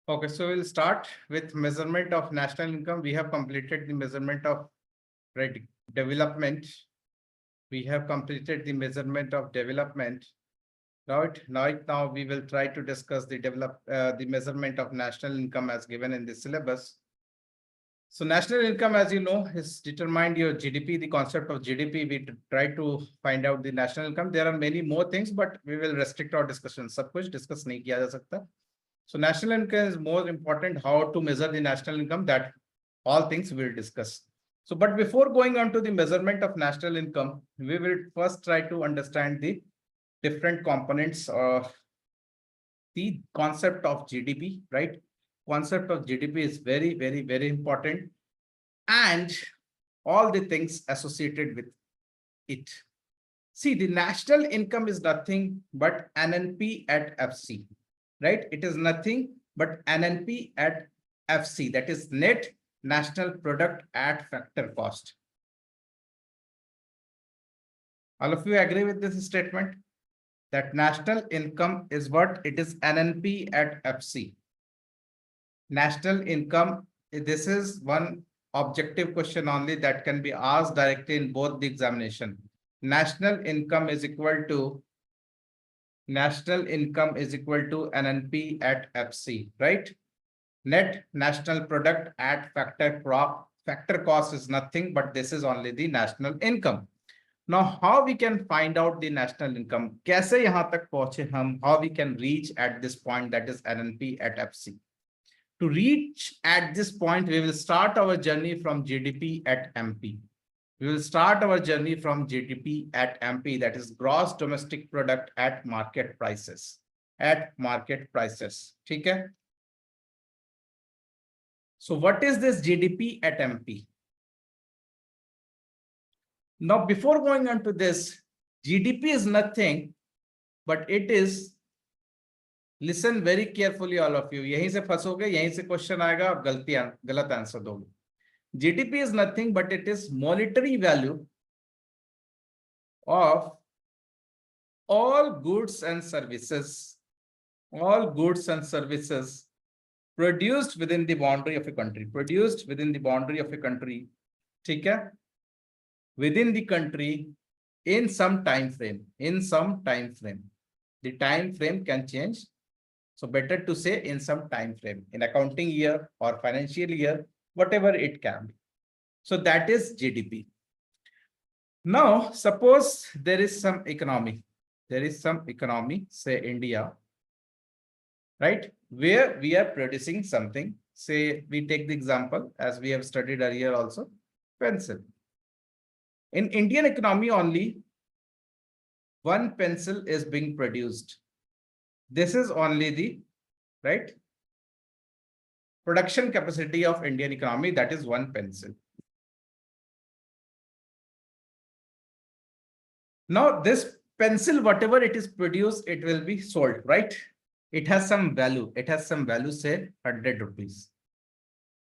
Okay, so we'll start with measurement of national income. We have completed the measurement of development. We have completed the measurement of development. Now we will try to discuss the measurement of national income as given in the syllabus. So national income, as you know, is determined your GDP, the concept of GDP. We try to find out the national income. There are many more things, but we will restrict our discussion. सब कुछ discuss नहीं किया जा सकता. So national income is more important. How to measure the national income, that all things we'll discuss. So, but before going on to the measurement of national income, we will first try to understand the different components of the concept of GDP, right? Concept of GDP is very, very, very important, and all the things associated with it. See, the national income is nothing but NNP at FC, right? It is nothing but NNP at FC, that is net national product at factor cost. All of you agree with this statement? That national income is what? It is NNP at FC. National income, this is one objective question only that can be asked directly in both the examination. National income is equal to NNP at FC, right? Net national product at factor cost is nothing but this is only the national income. Now, how we can find out the national income? कैसे यहाँ तक पहुंचे हम? How we can reach at this point, that is NNP at FC. To reach at this point, we will start our journey from GDP at MP. We will start our journey from GDP at MP, that is gross domestic product at market prices. At market prices. ठीक है? So what is this GDP at MP? Now, before going on to this, GDP is nothing, but it is, listen very carefully all of you, यहीं से फंसोगे, यहीं से question आएगा, आप गलत answer दोगे. GDP is nothing, but it is monetary value of all goods and services, produced within the boundary of a country, ठीक है? Within the country in some time frame, The time frame can change. So better to say in some time frame, in accounting year or financial year, whatever it can be. So that is GDP. Now, suppose there is some economy, say India, right? Where we are producing something, say we take the example as we have studied earlier also, pencil. In Indian economy only, one pencil is being produced. This is only the, right, production capacity of Indian economy, that is one pencil. Now, this pencil, whatever it is produced, it will be sold, right? It has some value. Say 100 rupees.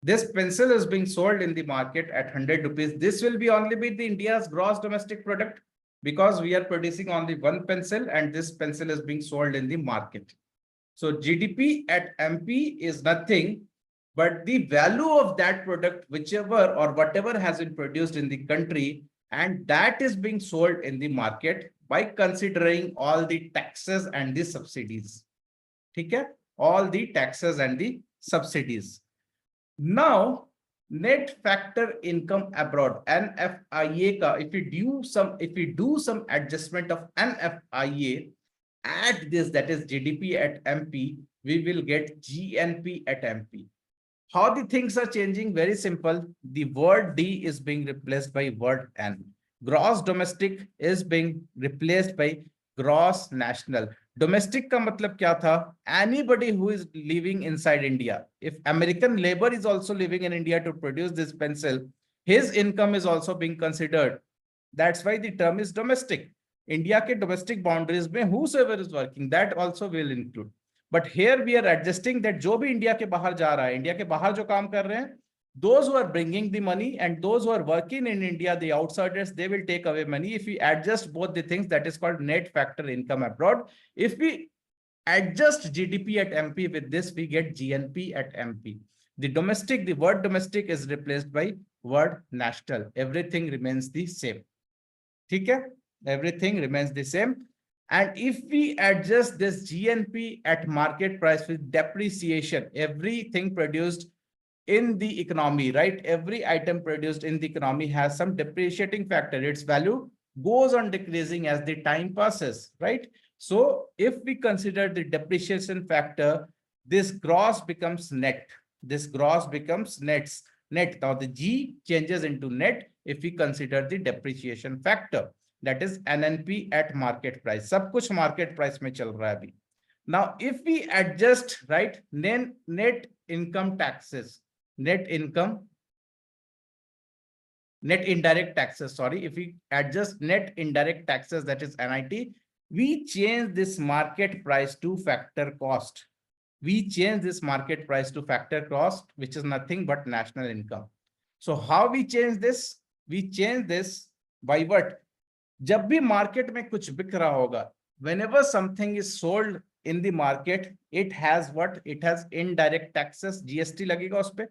This pencil is being sold in the market at 100 rupees. This will be only be the India's gross domestic product, because we are producing only one pencil and this pencil is being sold in the market. So GDP at MP is nothing but the value of that product, whichever or whatever has been produced in the country, and that is being sold in the market by considering all the taxes and the subsidies. Okay? All the taxes and the subsidies. Now, net factor income abroad, NFIA ka, if we do some adjustment of NFIA, add this, that is GDP at MP, we will get GNP at MP. How the things are changing? Very simple. The word D is being replaced by word N. Gross domestic is being replaced by gross national. Domestic का मतलब क्या था? Anybody who is living inside India. If American labor is also living in India to produce this pencil, his income is also being considered. That's why the term is domestic. India के domestic boundaries में whosoever is working, that also will include. But here we are adjusting that जो भी India के बाहर जा रहा है, India के बाहर जो काम कर रहे हैं, those who are bringing the money and those who are working in India, the outsiders, they will take away money. If we adjust both the things, that is called net factor income abroad. If we adjust GDP at MP with this, we get GNP at MP. The domestic, the word domestic is replaced by word national. Everything remains the same. Okay? Everything remains the same. And if we adjust this GNP at market price with depreciation, everything produced in the economy, right? Every item produced in the economy has some depreciating factor. Its value goes on decreasing as the time passes, right? So if we consider the depreciation factor, this gross becomes net. This gross becomes net. Now the G changes into net if we consider the depreciation factor. That is NNP at market price. Sab kuch market price mein chal raha hai abhi. Now, if we adjust, right, net income taxes, net indirect taxes, sorry, if we adjust net indirect taxes, that is NIT, we change this market price to factor cost. We change this market price to factor cost, which is nothing but national income. So how we change this? We change this by what? जब भी market में कुछ बिक रहा होगा, whenever something is sold in the market, it has what? It has indirect taxes, GST लगेगा उस पे.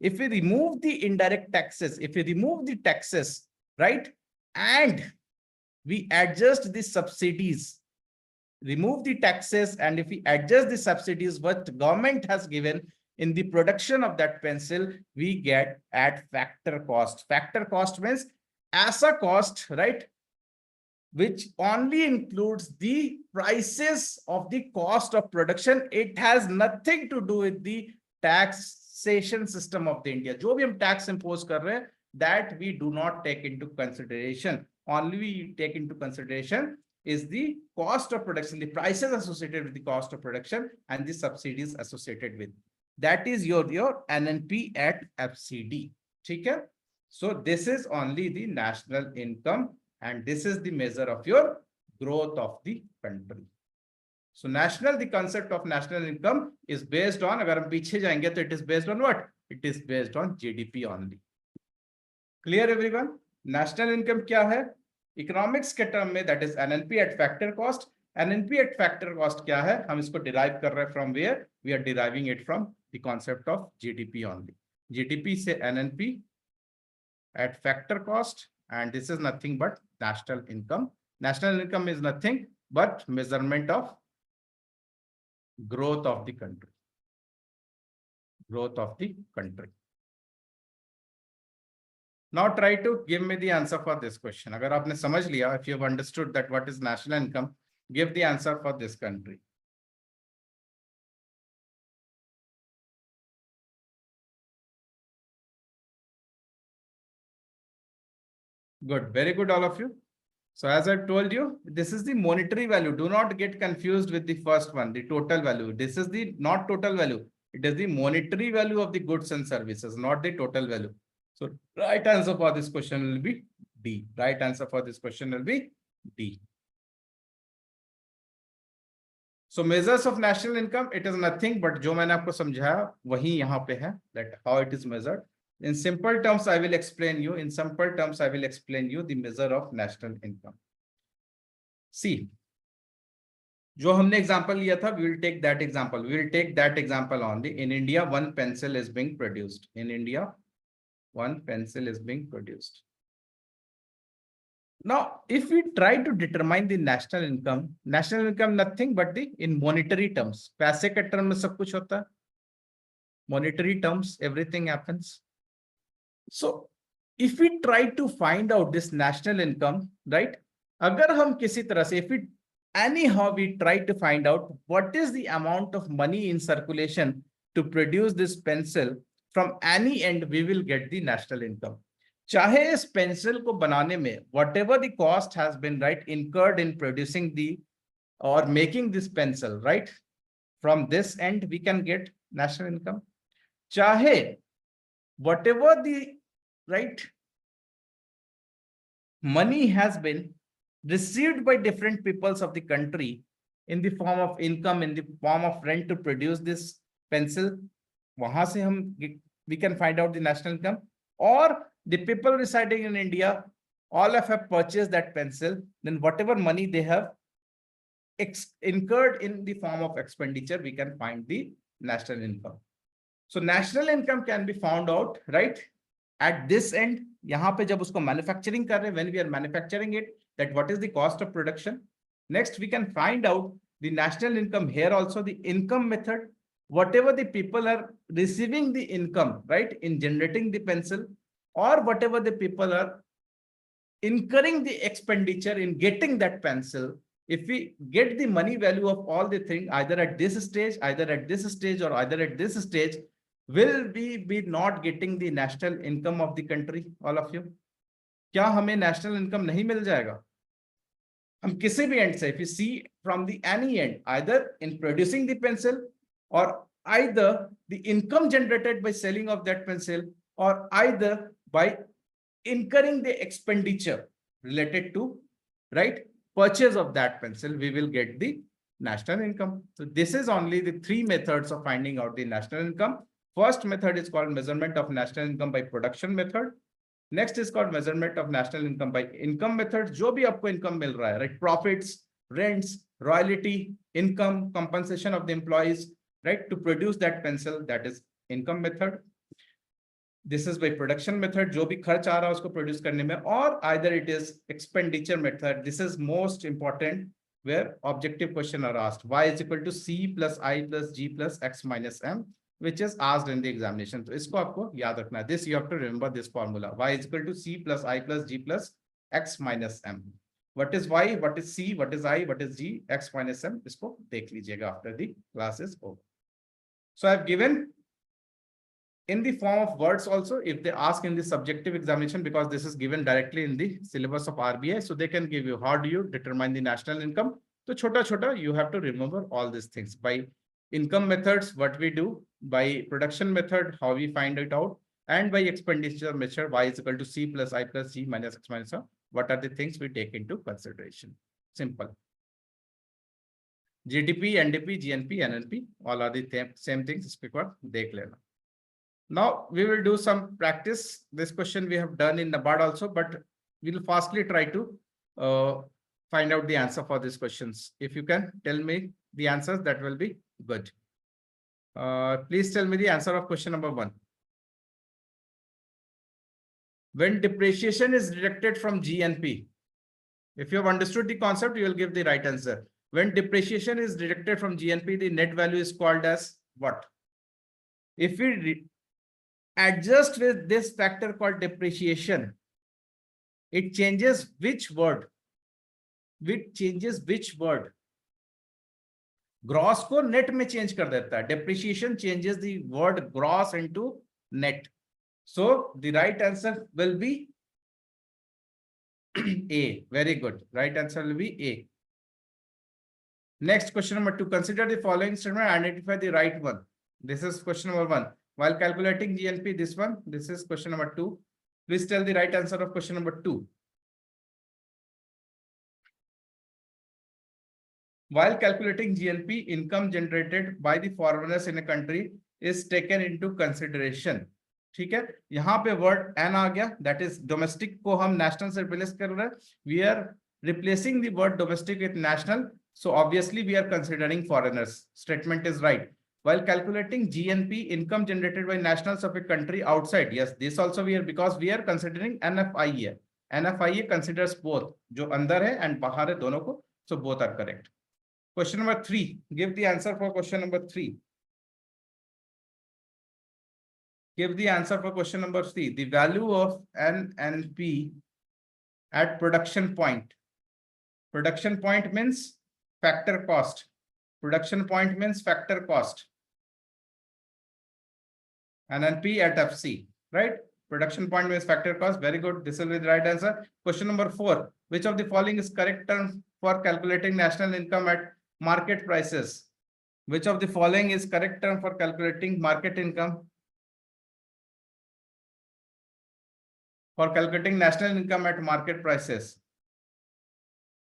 If we remove the indirect taxes, if we remove the taxes, right, and we adjust the subsidies, remove the taxes, and if we adjust the subsidies what government has given in the production of that pencil, we get at factor cost. Factor cost means ऐसा cost, right, which only includes the prices of the cost of production. It has nothing to do with the taxation system of the India. जो भी हम tax impose कर रहे हैं, that we do not take into consideration. Only we take into consideration is the cost of production, the prices associated with the cost of production and the subsidies associated with. That is your NNP at FCD. ठीक है? So this is only the national income, and this is the measure of your growth of the country. So the concept of national income is based on, अगर हम पीछे जाएंगे तो it is based on what? It is based on GDP only. Clear everyone? National income क्या है? Economics के term में that is NNP at factor cost. NNP at factor cost क्या है? हम इसको derive कर रहे हैं from where? We are deriving it from the concept of GDP only. GDP से NNP at factor cost, and this is nothing but national income. National income is nothing but measurement of growth of the country. Growth of the country. Now try to give me the answer for this question. अगर आपने समझ लिया, if you have understood that what is national income, give the answer for this country. Good, very good, all of you. So as I told you, this is the monetary value. Do not get confused with the first one, the total value. This is the not total value. It is the monetary value of the goods and services, not the total value. So right answer for this question will be D. Right answer for this question will be D. So measures of national income, it is nothing but जो मैंने आपको समझाया वही यहाँ पे है, that how it is measured. In simple terms, I will explain you. In simple terms, I will explain you the measure of national income. See, जो हमने example लिया था, we will take that example. We will take that example only. In India, one pencil is being produced. In India, one pencil is being produced. Now, if we try to determine the national income nothing but the in monetary terms. पैसे के term में सब कुछ होता है. Monetary terms, everything happens. So, if we try to find out this national income, right? अगर हम किसी तरह से, if we anyhow we try to find out what is the amount of money in circulation to produce this pencil, from any end we will get the national income. चाहे इस pencil को बनाने में whatever the cost has been, right, incurred in producing the or making this pencil, right, from this end we can get national income. चाहे whatever the right money has been received by different peoples of the country in the form of income, in the form of rent to produce this pencil, वहां से हम we can find out the national income. Or the people residing in India, all have purchased that pencil, then whatever money they have incurred in the form of expenditure, we can find the national income. So national income can be found out, right, at this end. यहाँ पे जब उसको manufacturing कर रहे हैं, when we are manufacturing it, that what is the cost of production. Next, we can find out the national income here also, the income method, whatever the people are receiving the income, right, in generating the pencil, or whatever the people are incurring the expenditure in getting that pencil. If we get the money value of all the things, either at this stage, either at this stage, or either at this stage, will we be not getting the national income of the country, all of you? क्या हमें national income नहीं मिल जाएगा? हम किसी भी end से, if you see from the any end, either in producing the pencil, or either the income generated by selling of that pencil, or either by incurring the expenditure related to, right, purchase of that pencil, we will get the national income. So this is only the three methods of finding out the national income. First method is called measurement of national income by production method. Next is called measurement of national income by income method. जो भी आपको income मिल रहा है, right, profits, rents, royalty, income, compensation of the employees, right, to produce that pencil, that is income method. This is by production method, जो भी खर्च आ रहा है उसको produce करने में, or either it is expenditure method. This is most important, where objective question are asked. Y is equal to C plus I plus G plus X minus M. which is asked in the examination. तो इसको आपको याद रखना है. This you have to remember this formula. Y is equal to C plus I plus G plus X minus M. What is Y? What is C? What is I? What is G? X minus M. इसको देख लीजिएगा after the class is over. So I have given in the form of words also, if they ask in the subjective examination, because this is given directly in the syllabus of RBI, so they can give you how do you determine the national income. So chota, you have to remember all these things. By income methods, what we do, by production method, how we find it out, and by expenditure method, Y is equal to C plus I plus G minus X minus M. What are the things we take into consideration? Simple. GDP, NDP, GNP, NNP, all are the same things. Now we will do some practice. This question we have done in NABARD also, but we'll fastly try to find out the answer for these questions. If you can tell me the answers, that will be good. Please tell me the answer of question number 1. When depreciation is deducted from GNP, if you have understood the concept, you will give the right answer. When depreciation is deducted from GNP, the net value is called as what? If we adjust with this factor called depreciation, it changes which word? Which changes which word? Gross को net में change कर देता है. Depreciation changes the word gross into net. So the right answer will be A. Very good. Right answer will be A. Next, question number 2. Consider the following statement and identify the right one. This is question number 1. While calculating GNP, this one. This is question number 2. Please tell the right answer of question number 2. While calculating GNP, income generated by the foreigners in a country is taken into consideration. ठीक है, यहाँ पे word N आ गया, that is domestic को हम national से replace कर रहे हैं. We are replacing the word domestic with national, so obviously we are considering foreigners. Statement is right. While calculating GNP, income generated by nationals of a country outside, yes, this also we are, because we are considering NFIA. NFIA considers both, जो अंदर है and बाहर है दोनों को, so both are correct. Question number 3. Give the answer for question number 3. Give the answer for question number 3. The value of N and P at production point. Production point means factor cost. Production point means factor cost. N and P at FC, right? Production point means factor cost. Very good. This will be the right answer. Question number 4. Which of the following is correct term for calculating national income at market prices? Which of the following is correct term for calculating market income? For calculating national income at market prices.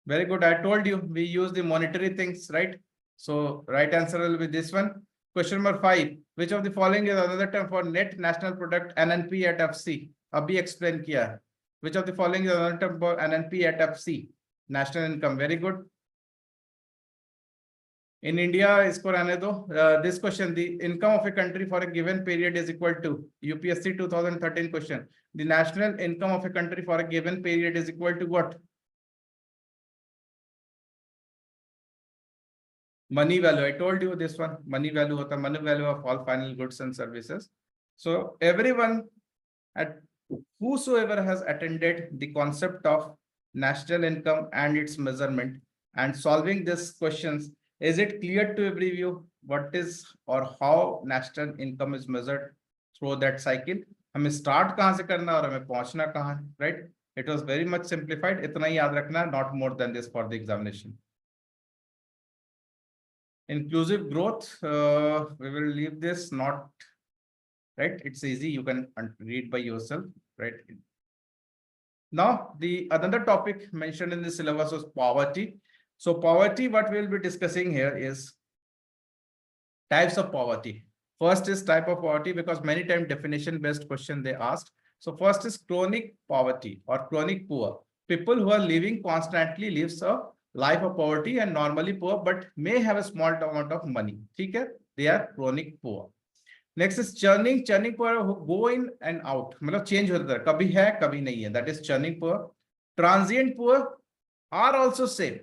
Very good. I told you we use the monetary things, right? So right answer will be this one. Question number 5. Which of the following is another term for net national product NNP at FC? Abhi explain kiya. Which of the following is another term for NNP at FC? National income. Very good. In India, isko रहने दो. This question, the income of a country for a given period is equal to UPSC 2013 question. The national income of a country for a given period is equal to what? Money value. I told you this one. Money value hota, money value of all final goods and services. So everyone at whosoever has attended the concept of national income and its measurement and solving these questions, is it clear to every you what is or how national income is measured through that cycle? हमें start कहाँ से करना और हमें पहुँचना कहाँ है, right? It was very much simplified. इतना ही याद रखना, not more than this for the examination. Inclusive growth, we will leave this, not right. It's easy. You can read by yourself, right? Now, the another topic mentioned in the syllabus was poverty. So poverty, what we'll be discussing here is types of poverty. First is type of poverty, because many times definition based question they asked. So first is chronic poverty or chronic poor. People who are living constantly lives a life of poverty and normally poor, but may have a small amount of money. Okay? They are chronic poor. Next is churning poor, who go in and out. मतलब change होता है, कभी है, कभी नहीं है. That is churning poor. Transient poor are also same.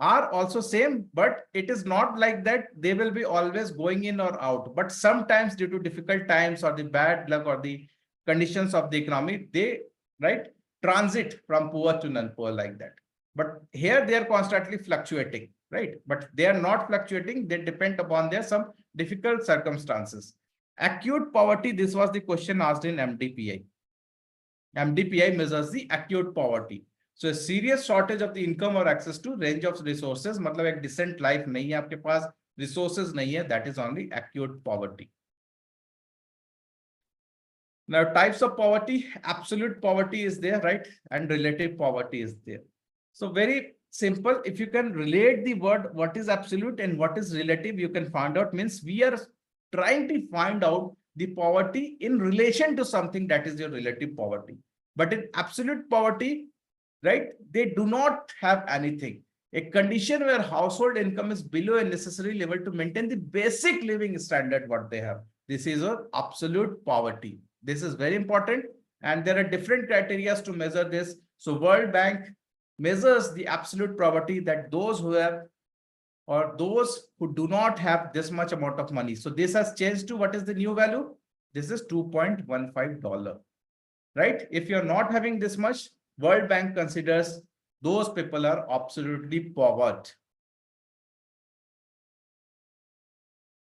are also same, but it is not like that they will be always going in or out. But sometimes due to difficult times or the bad luck or the conditions of the economy, they transit from poor to non-poor like that. But here they are constantly fluctuating, right? But they are not fluctuating. They depend upon their some difficult circumstances. Acute poverty, this was the question asked in MDPI. MDPI measures the acute poverty. So a serious shortage of the income or access to range of resources, मतलब एक decent life नहीं है आपके पास, resources नहीं है, that is only acute poverty. Now types of poverty, absolute poverty is there, right? And relative poverty is there. So very simple, if you can relate the word what is absolute and what is relative, you can find out, means we are trying to find out the poverty in relation to something, that is your relative poverty. But in absolute poverty, right, they do not have anything. A condition where household income is below a necessary level to maintain the basic living standard what they have. This is a absolute poverty. This is very important, and there are different criteria to measure this. So World Bank measures the absolute poverty, that those who have or those who do not have this much amount of money. So this has changed to what is the new value? This is $2.15, right? If you're not having this much, World Bank considers those people are absolutely poor.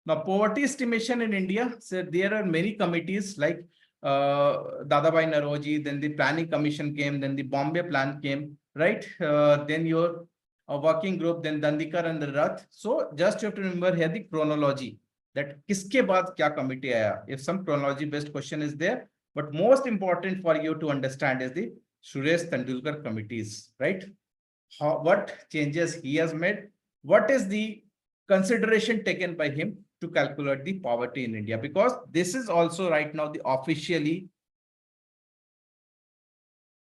Now, poverty estimation in India, so there are many committees like Dadabhai Naroji, then the Planning Commission came, then the Bombay Plan came, right? Then your working group, then Dandikar and the Rath. So just you have to remember here the chronology, that kiske baad kya committee aaya. If some chronology based question is there, but most important for you to understand is the Suresh Tendulkar committees, right? What changes he has made, what is the consideration taken by him to calculate the poverty in India, because this is also right now the officially,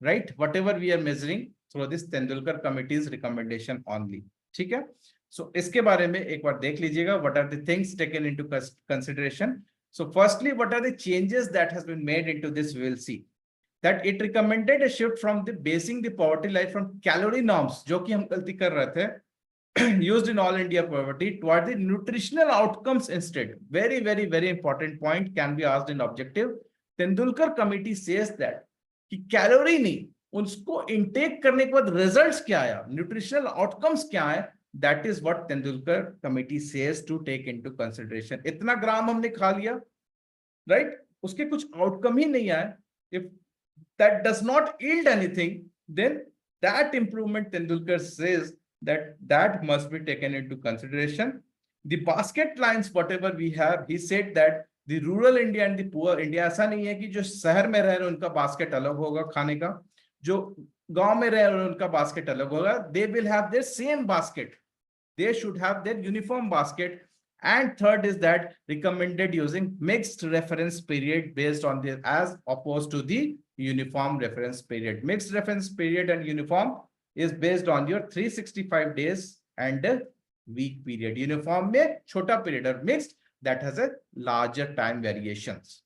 right, whatever we are measuring through this Tendulkar committee's recommendation only. ठीक है? So इसके बारे में एक बार देख लीजिएगा, what are the things taken into consideration. So firstly, what are the changes that has been made into this, we will see. That it recommended a shift from the basing the poverty line from calorie norms, जो कि हम गलती कर रहे थे, used in all India poverty, toward the nutritional outcomes instead. Very, very, very important point, can be asked in objective. Tendulkar committee says that कि calorie नहीं, उसको intake करने के बाद results क्या आया, nutritional outcomes क्या है, that is what Tendulkar committee says to take into consideration. इतना ग्राम हमने खा लिया, right? उसके कुछ outcome ही नहीं आया. If that does not yield anything, then that improvement Tendulkar says that must be taken into consideration. The basket lines, whatever we have, he said that the rural India and the poor India, ऐसा नहीं है कि जो शहर में रह रहे हैं उनका बास्केट अलग होगा खाने का, जो गांव में रह रहे हैं उनका बास्केट अलग होगा. They will have their same basket. They should have their uniform basket. And third is that recommended using mixed reference period based on the, as opposed to the uniform reference period. Mixed reference period and uniform is based on your 365 days and a week period. Uniform में छोटा period or mixed, that has a larger time variations.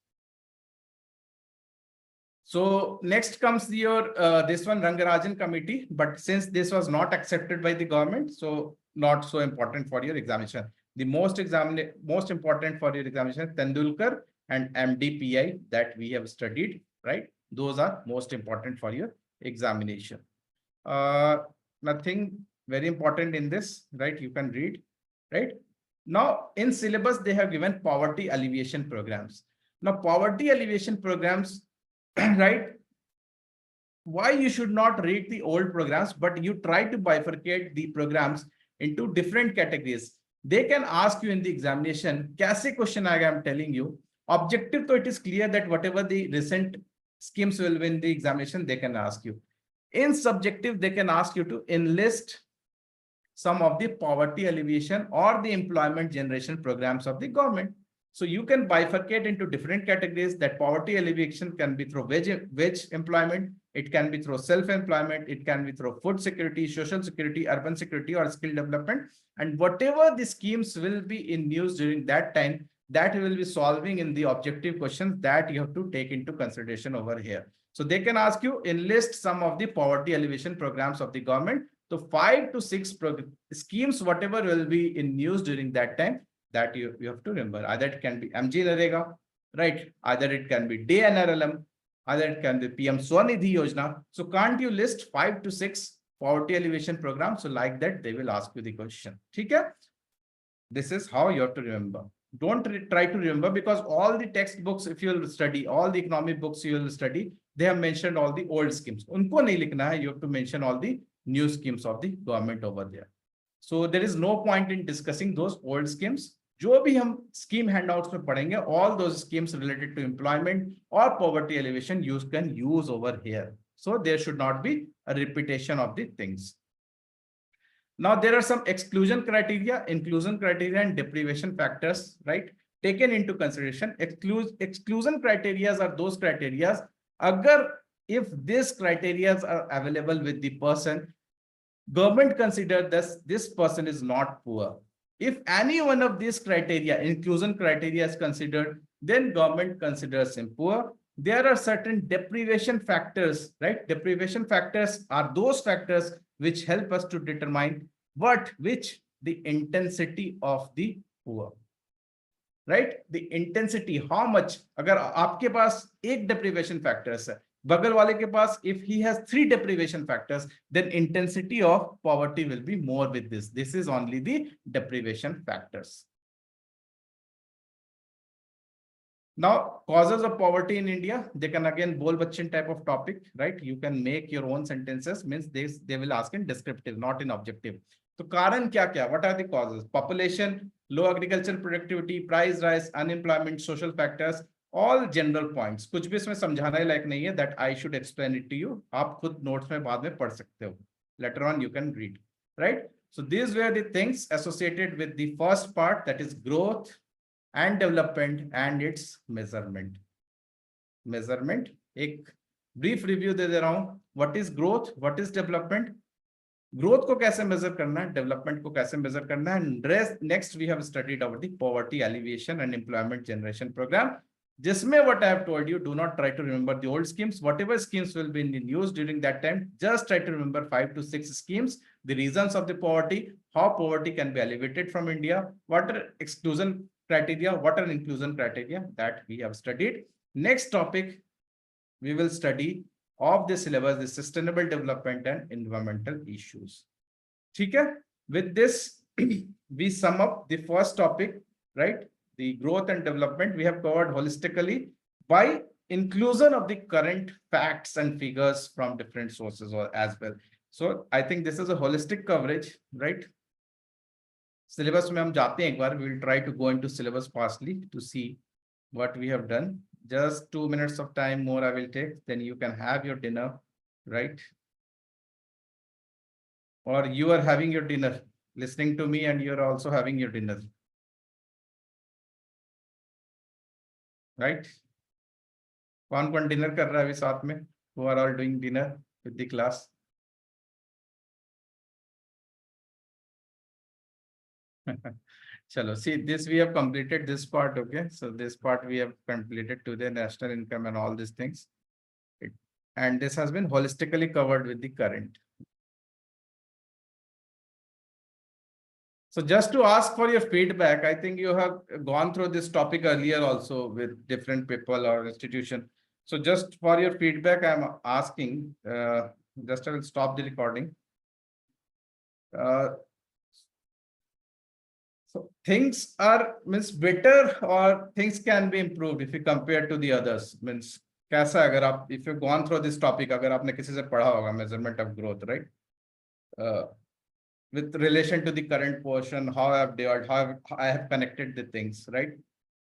So next comes your this one Rangarajan committee, but since this was not accepted by the government, so not so important for your examination. The most important for your examination, Tendulkar and MDPI that we have studied, right? Those are most important for your examination. Nothing very important in this, right? You can read, right? Now in syllabus, they have given poverty alleviation programs. Now poverty alleviation programs, right? Why you should not read the old programs, but you try to bifurcate the programs into different categories. They can ask you in the examination, kaise question I am telling you. Objective, so it is clear that whatever the recent schemes will win the examination, they can ask you. In subjective, they can ask you to enlist some of the poverty alleviation or the employment generation programs of the government. So you can bifurcate into different categories. That poverty alleviation can be through wage employment, it can be through self-employment, it can be through food security, social security, urban security, or skill development. And whatever the schemes will be in use during that time, that will be solving in the objective questions that you have to take into consideration over here. So they can ask you enlist some of the poverty alleviation programs of the government So 5 to 6 schemes, whatever will be in news during that time, that you have to remember. Either it can be MG Narega, right? Either it can be DNRLM, either it can be PM Swanidhi Yojana. So can't you list 5 to 6 poverty alleviation programs? So like that, they will ask you the question. Okay? This is how you have to remember. Don't try to remember, because all the textbooks, if you will study, all the economic books you will study, they have mentioned all the old schemes. Unko nahi likhna hai, you have to mention all the new schemes of the government over there. So there is no point in discussing those old schemes. जो भी हम scheme handouts में पढ़ेंगे, all those schemes related to employment or poverty alleviation you can use over here. So there should not be a repetition of the things. Now there are some exclusion criteria, inclusion criteria, and deprivation factors, right? Taken into consideration. Exclusion criteria are those criteria. If these criteria are available with the person, government consider this person is not poor. If any one of these criteria, inclusion criteria, is considered, then government considers him poor. There are certain deprivation factors, right? Deprivation factors are those factors which help us to determine which the intensity of the poor, right? The intensity, how much. अगर आपके पास एक deprivation factors है, बगल वाले के पास, if he has 3 deprivation factors, then intensity of poverty will be more with this. This is only the deprivation factors. Now, causes of poverty in India, they can again bol bachin type of topic, right? You can make your own sentences, means they will ask in descriptive, not in objective. So karan kya kya? What are the causes? Population, low agricultural productivity, price rise, unemployment, social factors, all general points. कुछ भी इसमें समझाने लायक नहीं है, that I should explain it to you. आप खुद notes में बाद में पढ़ सकते हो. Later on you can read, right? So these were the things associated with the first part, that is growth and development and its measurement. Measurement, एक brief review दे दे रहा हूँ. What is growth? What is development? Growth को कैसे measure करना है, development को कैसे measure करना है, and next we have studied about the poverty alleviation and employment generation program. जिसमें what I have told you, do not try to remember the old schemes. Whatever schemes will be in the news during that time, just try to remember 5 to 6 schemes, the reasons of the poverty, how poverty can be alleviated from India, what are exclusion criteria, what are inclusion criteria, that we have studied. Next topic we will study of the syllabus, the sustainable development and environmental issues. Okay? With this, we sum up the first topic, right? The growth and development we have covered holistically by inclusion of the current facts and figures from different sources as well. So I think this is a holistic coverage, right? Syllabus में हम जाते हैं एक बार. We will try to go into syllabus fastly to see what we have done. Just 2 minutes of time more I will take, then you can have your dinner, right? Or you are having your dinner, listening to me, and you are also having your dinner. Right? कौन dinner कर रहा है अभी साथ में? Who are all doing dinner with the class? Chalo, see, this we have completed this part, okay? So this part we have completed today, national income and all these things. And this has been holistically covered with the current. So just to ask for your feedback, I think you have gone through this topic earlier also with different people or institution. So just for your feedback, I'm asking, just I will stop the recording. So things are means better or things can be improved if you compare to the others. Means कैसा अगर आप if you've gone through this topic, अगर आपने किसी से पढ़ा होगा measurement of growth, right? With relation to the current portion, how I have divided, how I have connected the things, right?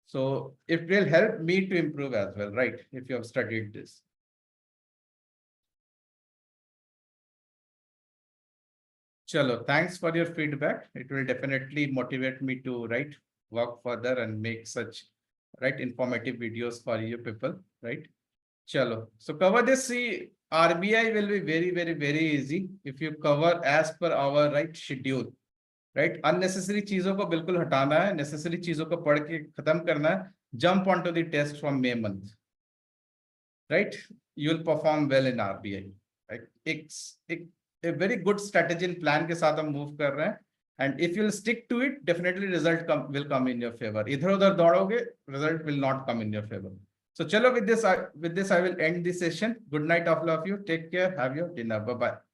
So it will help me to improve as well, right? If you have studied this. Chalo, thanks for your feedback. It will definitely motivate me to work further and make such informative videos for you people, right? Chalo. So cover this. See, RBI will be very easy if you cover as per our schedule, right? Unnecessary चीजों को बिल्कुल हटाना है, necessary चीजों को पढ़ के खत्म करना है. Jump onto the test from May month, right? You will perform well in RBI. Right? a very good strategy and plan के साथ हम move कर रहे हैं. And if you'll stick to it, definitely result will come in your favor. इधर उधर दौड़ोगे, result will not come in your favor. So chalo, with this I will end this session. Good night all of you. Take care. Have your dinner. Bye bye.